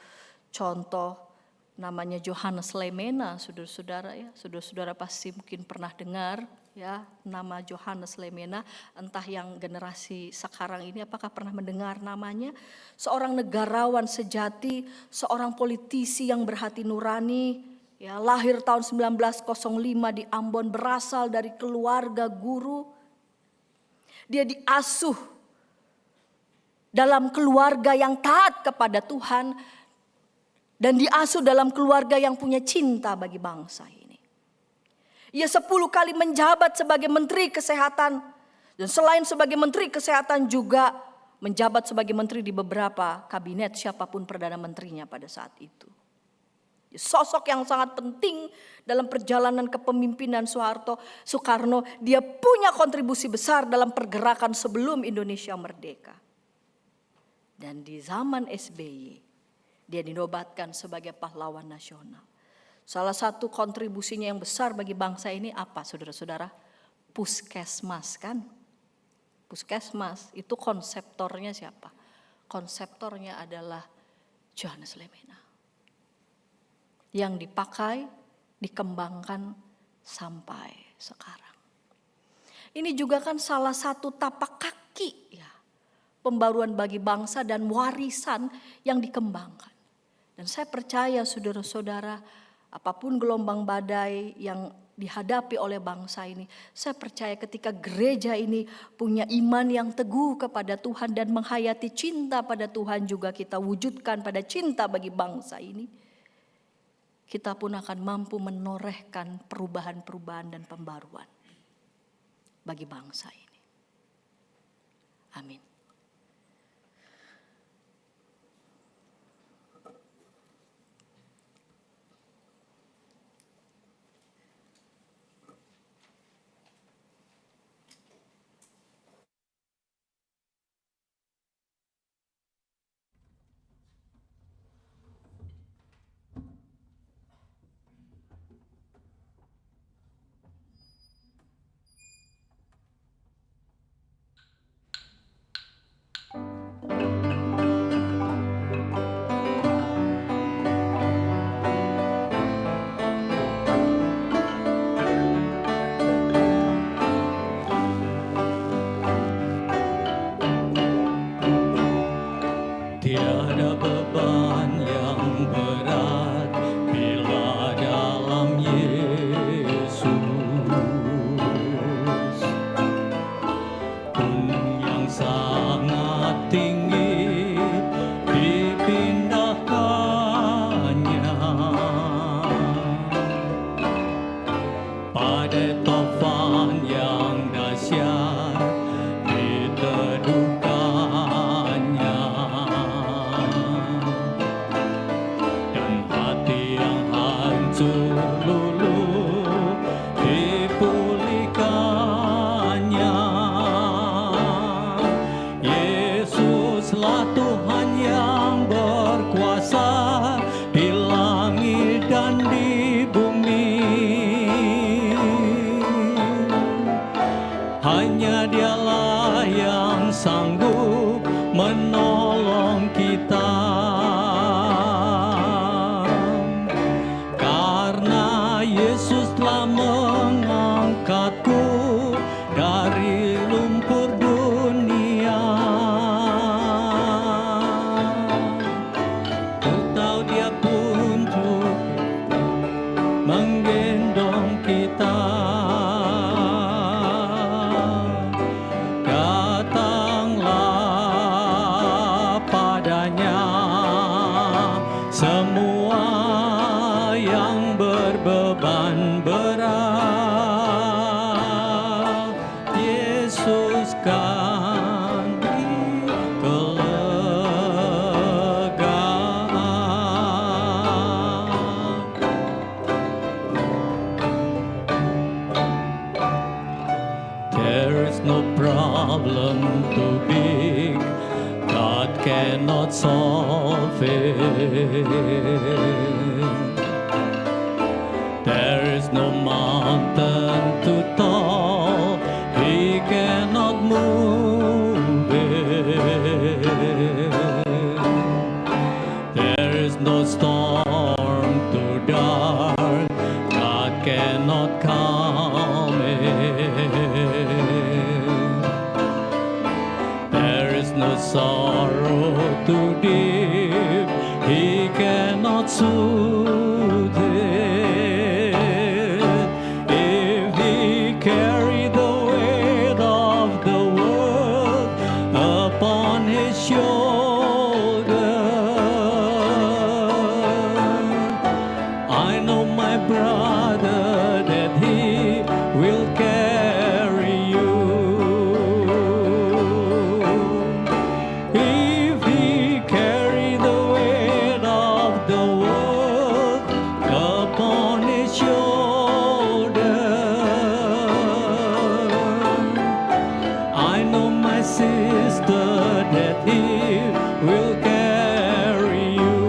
contoh. Namanya Johannes Lemena, saudara-saudara ya. Saudara-saudara pasti mungkin pernah dengar. ya, nama Johannes Lemena. Entah yang generasi sekarang ini apakah pernah mendengar namanya. Seorang negarawan sejati, seorang politisi yang berhati nurani, ya, lahir tahun 1905 di Ambon, berasal dari keluarga guru. Dia diasuh dalam keluarga yang taat kepada Tuhan dan diasuh dalam keluarga yang punya cinta bagi bangsa ini. Ia 10 kali menjabat sebagai Menteri Kesehatan. Dan selain sebagai Menteri Kesehatan juga menjabat sebagai Menteri di beberapa kabinet siapapun Perdana Menterinya pada saat itu. Sosok yang sangat penting dalam perjalanan kepemimpinan Soekarno. Dia punya kontribusi besar dalam pergerakan sebelum Indonesia merdeka. Dan di zaman SBY dia dinobatkan sebagai pahlawan nasional. Salah satu kontribusinya yang besar bagi bangsa ini apa, saudara-saudara? Puskesmas, kan? Puskesmas itu konseptornya siapa? Konseptornya adalah Johannes Lemena. Yang dipakai, dikembangkan sampai sekarang. Ini juga kan salah satu tapak kaki, ya, pembaruan bagi bangsa dan warisan yang dikembangkan. Dan saya percaya saudara-saudara, apapun gelombang badai yang dihadapi oleh bangsa ini, saya percaya ketika gereja ini punya iman yang teguh kepada Tuhan dan menghayati cinta pada Tuhan juga kita wujudkan pada cinta bagi bangsa ini, kita pun akan mampu menorehkan perubahan-perubahan dan pembaruan bagi bangsa ini. Amin. Tiada beban yang berat bila dalam Yesus, pun yang sangat tinggi dipindahkannya pada topan yang dahsyat diteduhkannya. Yesuslah Tuhan yang berkuasa di langit dan di bumi. Hanya Dialah yang sanggup menolong kita. Karena Yesus telah mengangkatku dari lumpur dunia. Ku tahu Dia pun juga menggendong kita. Datanglah padanya semua yang berbeban berat. Yesus kan beri kelegaan. There is no problem too big God cannot solve it. There is no mountain too tall He cannot move it. There is no storm too dark God cannot calm it. too deep, He cannot soothe it. If He carry the weight of the world upon His shoulder, I know my brother that He will carry you. If He carry the weight of the world upon His shoulder, I know my sister that He will carry you.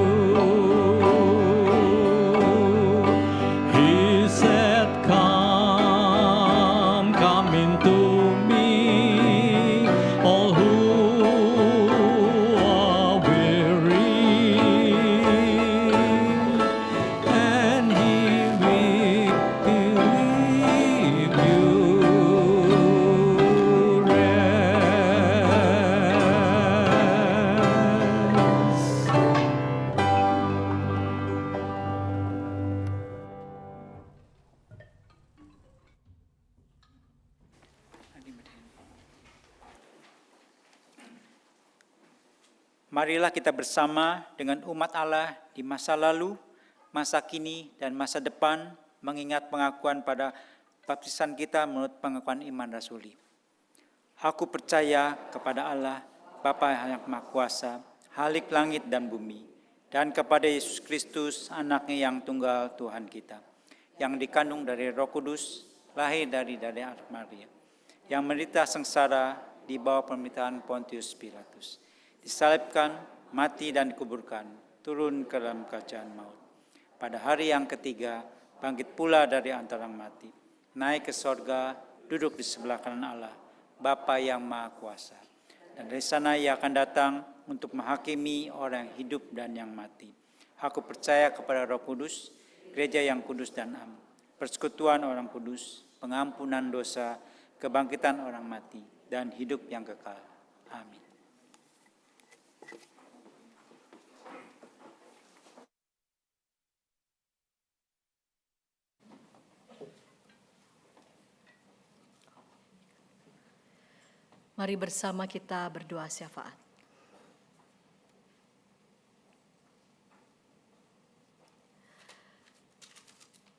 He said, come, come into me, all who are weary, and He will give you rest. Marilah kita bersama dengan umat Allah di masa lalu, masa kini, dan masa depan mengingat pengakuan pada baptisan kita menurut pengakuan iman rasuli. Aku percaya kepada Allah, Bapa yang Maha Kuasa, Halik langit dan bumi, dan kepada Yesus Kristus, Anaknya yang tunggal Tuhan kita, yang dikandung dari Roh Kudus, lahir dari anak Maria, yang menderita sengsara di bawah pemerintahan Pontius Pilatus, disalibkan, mati dan dikuburkan, turun ke dalam kerajaan maut. Pada hari yang ketiga, bangkit pula dari antara mati, naik ke sorga, duduk di sebelah kanan Allah, Bapa yang Maha Kuasa. Dan dari sana Ia akan datang untuk menghakimi orang yang hidup dan yang mati. Aku percaya kepada Roh Kudus, gereja yang kudus dan am, persekutuan orang kudus, pengampunan dosa, kebangkitan orang mati, dan hidup yang kekal. Amin. Mari bersama kita berdoa syafaat.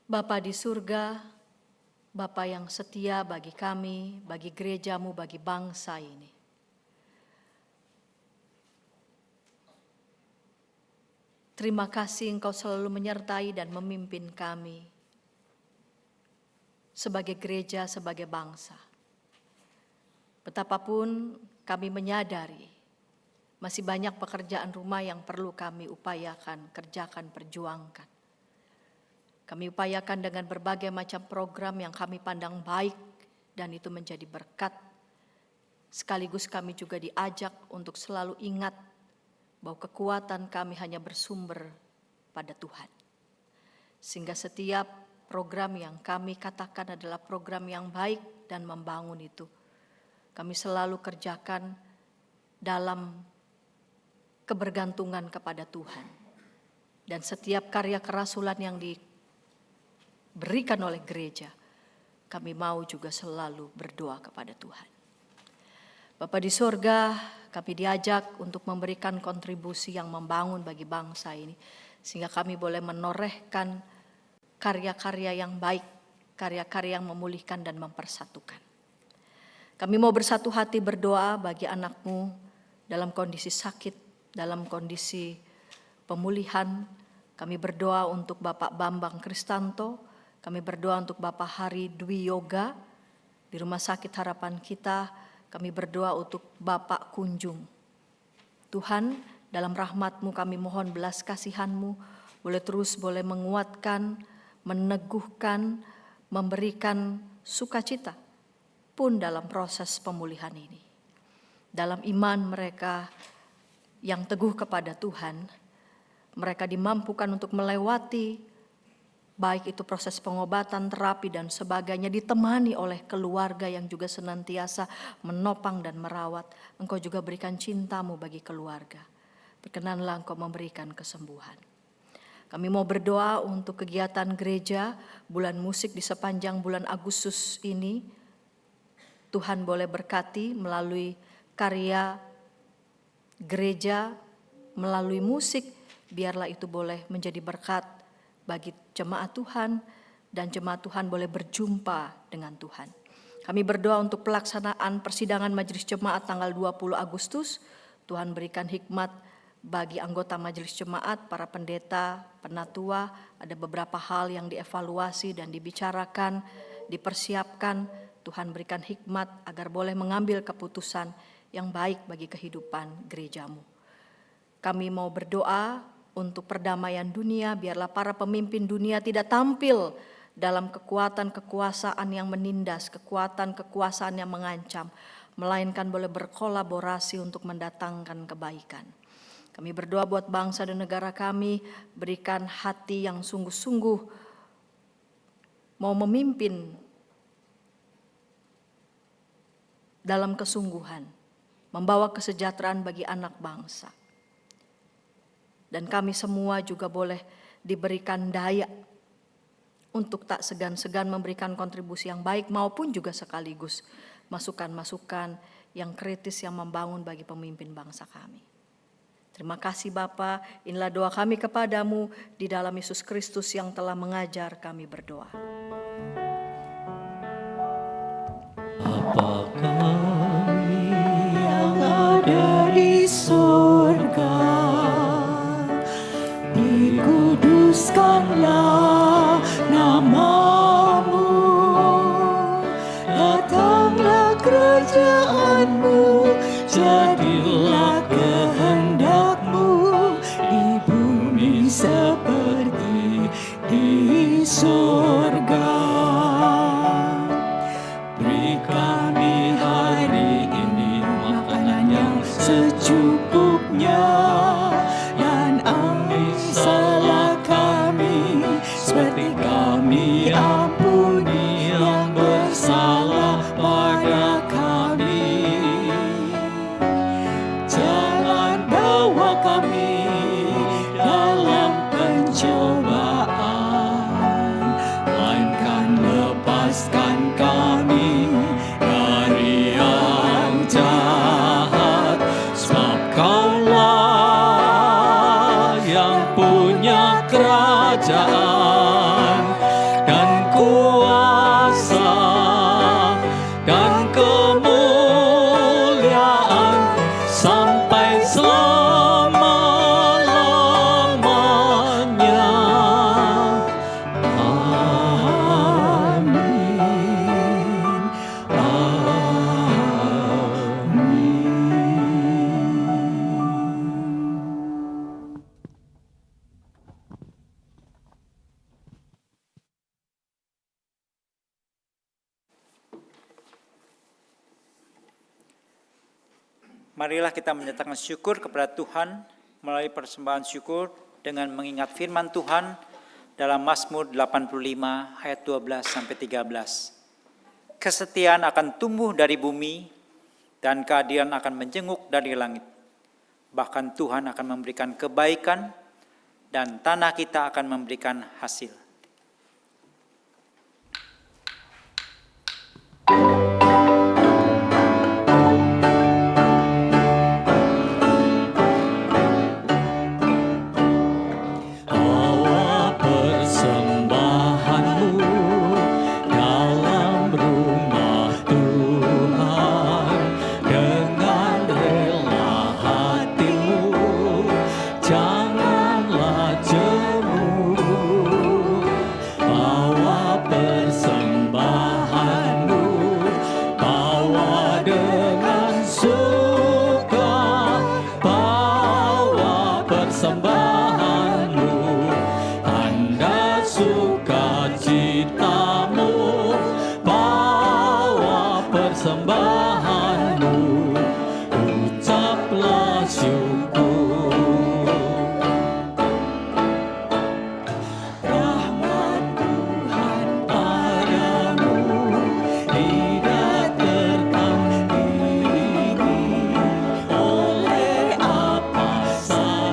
Bapa di surga, Bapa yang setia bagi kami, bagi gerejamu, bagi bangsa ini. Terima kasih Engkau selalu menyertai dan memimpin kami sebagai gereja, sebagai bangsa. Betapapun kami menyadari masih banyak pekerjaan rumah yang perlu kami upayakan, kerjakan, perjuangkan. Kami upayakan dengan berbagai macam program yang kami pandang baik dan itu menjadi berkat. Sekaligus kami juga diajak untuk selalu ingat bahwa kekuatan kami hanya bersumber pada Tuhan. Sehingga setiap program yang kami katakan adalah program yang baik dan membangun itu, kami selalu kerjakan dalam kebergantungan kepada Tuhan. Dan setiap karya kerasulan yang diberikan oleh gereja, kami mau juga selalu berdoa kepada Tuhan. Bapa di surga, kami diajak untuk memberikan kontribusi yang membangun bagi bangsa ini, sehingga kami boleh menorehkan karya-karya yang baik, karya-karya yang memulihkan dan mempersatukan. Kami mau bersatu hati berdoa bagi anak-Mu dalam kondisi sakit, dalam kondisi pemulihan. Kami berdoa untuk Bapak Bambang Kristanto, kami berdoa untuk Bapak Hari Dwi Yoga di Rumah Sakit Harapan Kita, kami berdoa untuk Bapak Kunjung. Tuhan, dalam rahmat-Mu kami mohon belas kasihan-Mu boleh menguatkan, meneguhkan, memberikan sukacita pun dalam proses pemulihan ini. Dalam iman mereka yang teguh kepada Tuhan, mereka dimampukan untuk melewati baik itu proses pengobatan, terapi dan sebagainya, ditemani oleh keluarga yang juga senantiasa menopang dan merawat. Engkau juga berikan cinta-Mu bagi keluarga. berkenanlah Engkau memberikan kesembuhan. Kami mau berdoa untuk kegiatan gereja, bulan musik di sepanjang bulan Agustus ini. Tuhan boleh berkati melalui karya gereja, melalui musik, biarlah itu boleh menjadi berkat bagi jemaat Tuhan, dan jemaat Tuhan boleh berjumpa dengan Tuhan. Kami berdoa untuk pelaksanaan persidangan majelis jemaat tanggal 20 Agustus. Tuhan berikan hikmat bagi anggota majelis jemaat, para pendeta, penatua. Ada beberapa hal yang dievaluasi dan dibicarakan, dipersiapkan. Tuhan berikan hikmat agar boleh mengambil keputusan yang baik bagi kehidupan gerejamu. Kami mau berdoa untuk perdamaian dunia, biarlah para pemimpin dunia tidak tampil dalam kekuatan kekuasaan yang menindas, kekuatan kekuasaan yang mengancam, melainkan boleh berkolaborasi untuk mendatangkan kebaikan. Kami berdoa buat bangsa dan negara kami, berikan hati yang sungguh-sungguh mau memimpin dalam kesungguhan, membawa kesejahteraan bagi anak bangsa. Dan kami semua juga boleh diberikan daya untuk tak segan-segan memberikan kontribusi yang baik maupun juga sekaligus masukan-masukan yang kritis yang membangun bagi pemimpin bangsa kami. Terima kasih Bapa, inilah doa kami kepadamu di dalam Yesus Kristus yang telah mengajar kami berdoa. Bapa kami yang ada di surga, dikuduskanlah namamu, datanglah kerajaanmu, jadilah kehendakmu di bumi seperti di surga. Beri kami hari ini makanan yang secukupnya, dan ampuni salah kami seperti kami ampuni yang bersalah pada kami. Jangan bawa kami dalam pencobaan, melainkan lepaskan kami dari yang jahat. Sebab Kaulah yang punya kerajaan dan kuasa dan kemuliaan sampai selama-lamanya. Amin. Marilah kita menyatakan syukur kepada Tuhan melalui persembahan syukur dengan mengingat firman Tuhan dalam Mazmur 85 ayat 12 sampai 13. Kesetiaan akan tumbuh dari bumi dan keadilan akan menjenguk dari langit. Bahkan Tuhan akan memberikan kebaikan dan tanah kita akan memberikan hasil. Bawa persembahanmu dalam rumah Tuhan dengan rela hatimu, janganlah jemu. Bawa persembahanmu, bawa dengan suka, bawa persembahanmu, tanda sukacitamu, bawa persembahanmu, ucaplah syukur. Rahmat Tuhan padamu tidak tertandingi oleh apa saja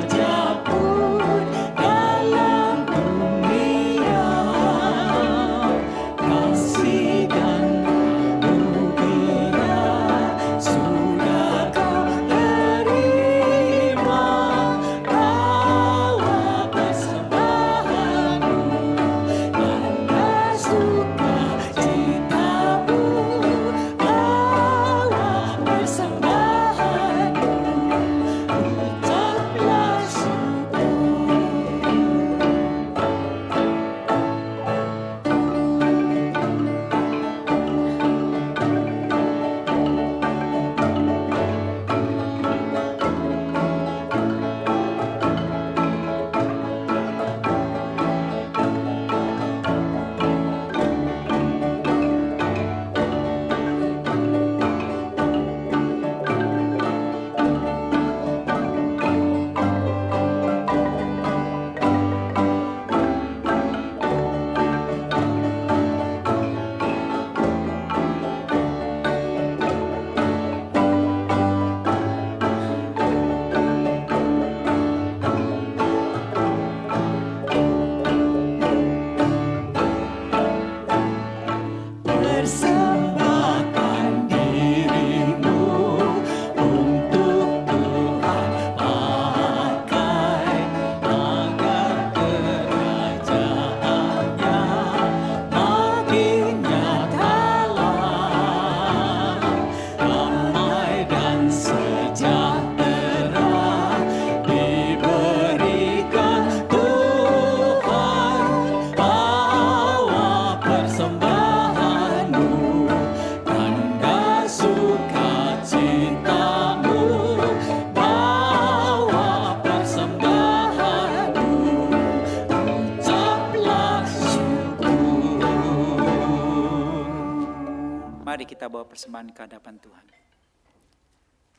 Mari kita bawa persembahan ke hadapan Tuhan.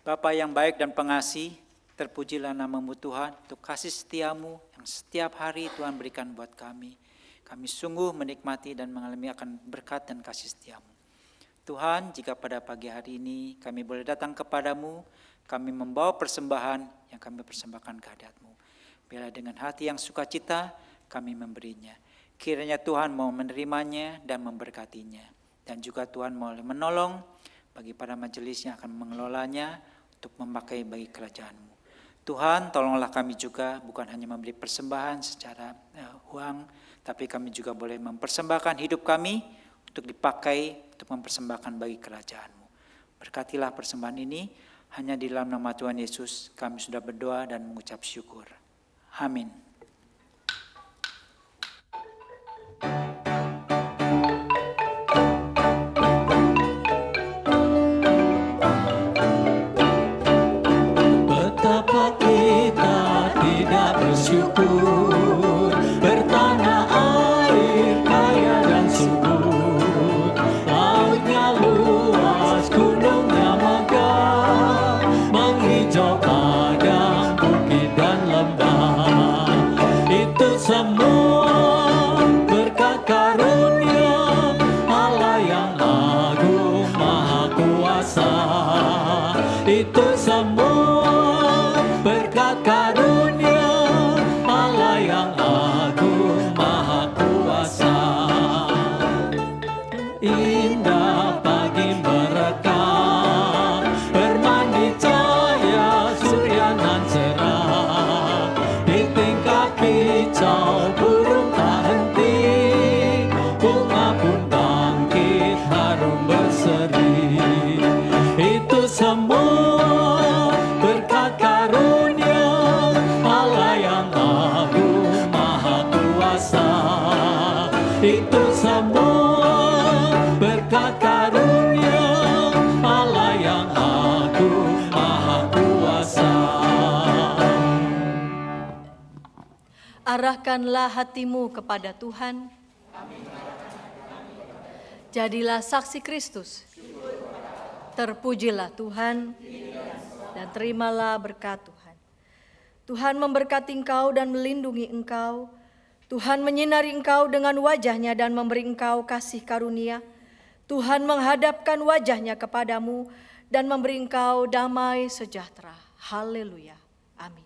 Bapa yang baik dan pengasih, terpujilah nama-Mu Tuhan untuk kasih setiamu yang setiap hari Tuhan berikan buat kami. Kami sungguh menikmati dan mengalami akan berkat dan kasih setiamu. Tuhan, jika pada pagi hari ini kami boleh datang kepadamu, kami membawa persembahan yang kami persembahkan ke hadirat-Mu. Biarlah dengan hati yang sukacita kami memberinya. Kiranya Tuhan mau menerimanya dan memberkatinya. Dan juga Tuhan mau menolong bagi para majelis yang akan mengelolanya untuk memakai bagi kerajaan-Mu. Tuhan, tolonglah kami juga bukan hanya memberi persembahan secara uang, tapi kami juga boleh mempersembahkan hidup kami untuk dipakai untuk mempersembahkan bagi kerajaan-Mu. Berkatilah persembahan ini, hanya di dalam nama Tuhan Yesus kami sudah berdoa dan mengucap syukur. Amin. Betapa kita tidak bersyukur, bertanah air kaya dan subur, lautnya luas, gunungnya megah, menghijau padang, bukit dan lembah. Itu semua berkat karunia Allah yang agung maha kuasa. Itu semua berkat karunia Allah yang agung maha kuasa. Indah pagi mereka, bermandi cahaya surya nan cerah, di tingkat kicau burung tak henti, bunga pun bangkit harum berseri. Itu semua berkat karunia Allah yang agung maha kuasa. Itu semua berkat karunia Allah yang agung maha kuasa. Arahkanlah hatimu kepada Tuhan. Jadilah saksi Kristus. Terpujilah Tuhan dan terimalah berkat Tuhan. Tuhan memberkati engkau dan melindungi engkau. Tuhan menyinari engkau dengan wajahnya dan memberi engkau kasih karunia. Tuhan menghadapkan wajahnya kepadamu dan memberi engkau damai sejahtera. Haleluya. Amin.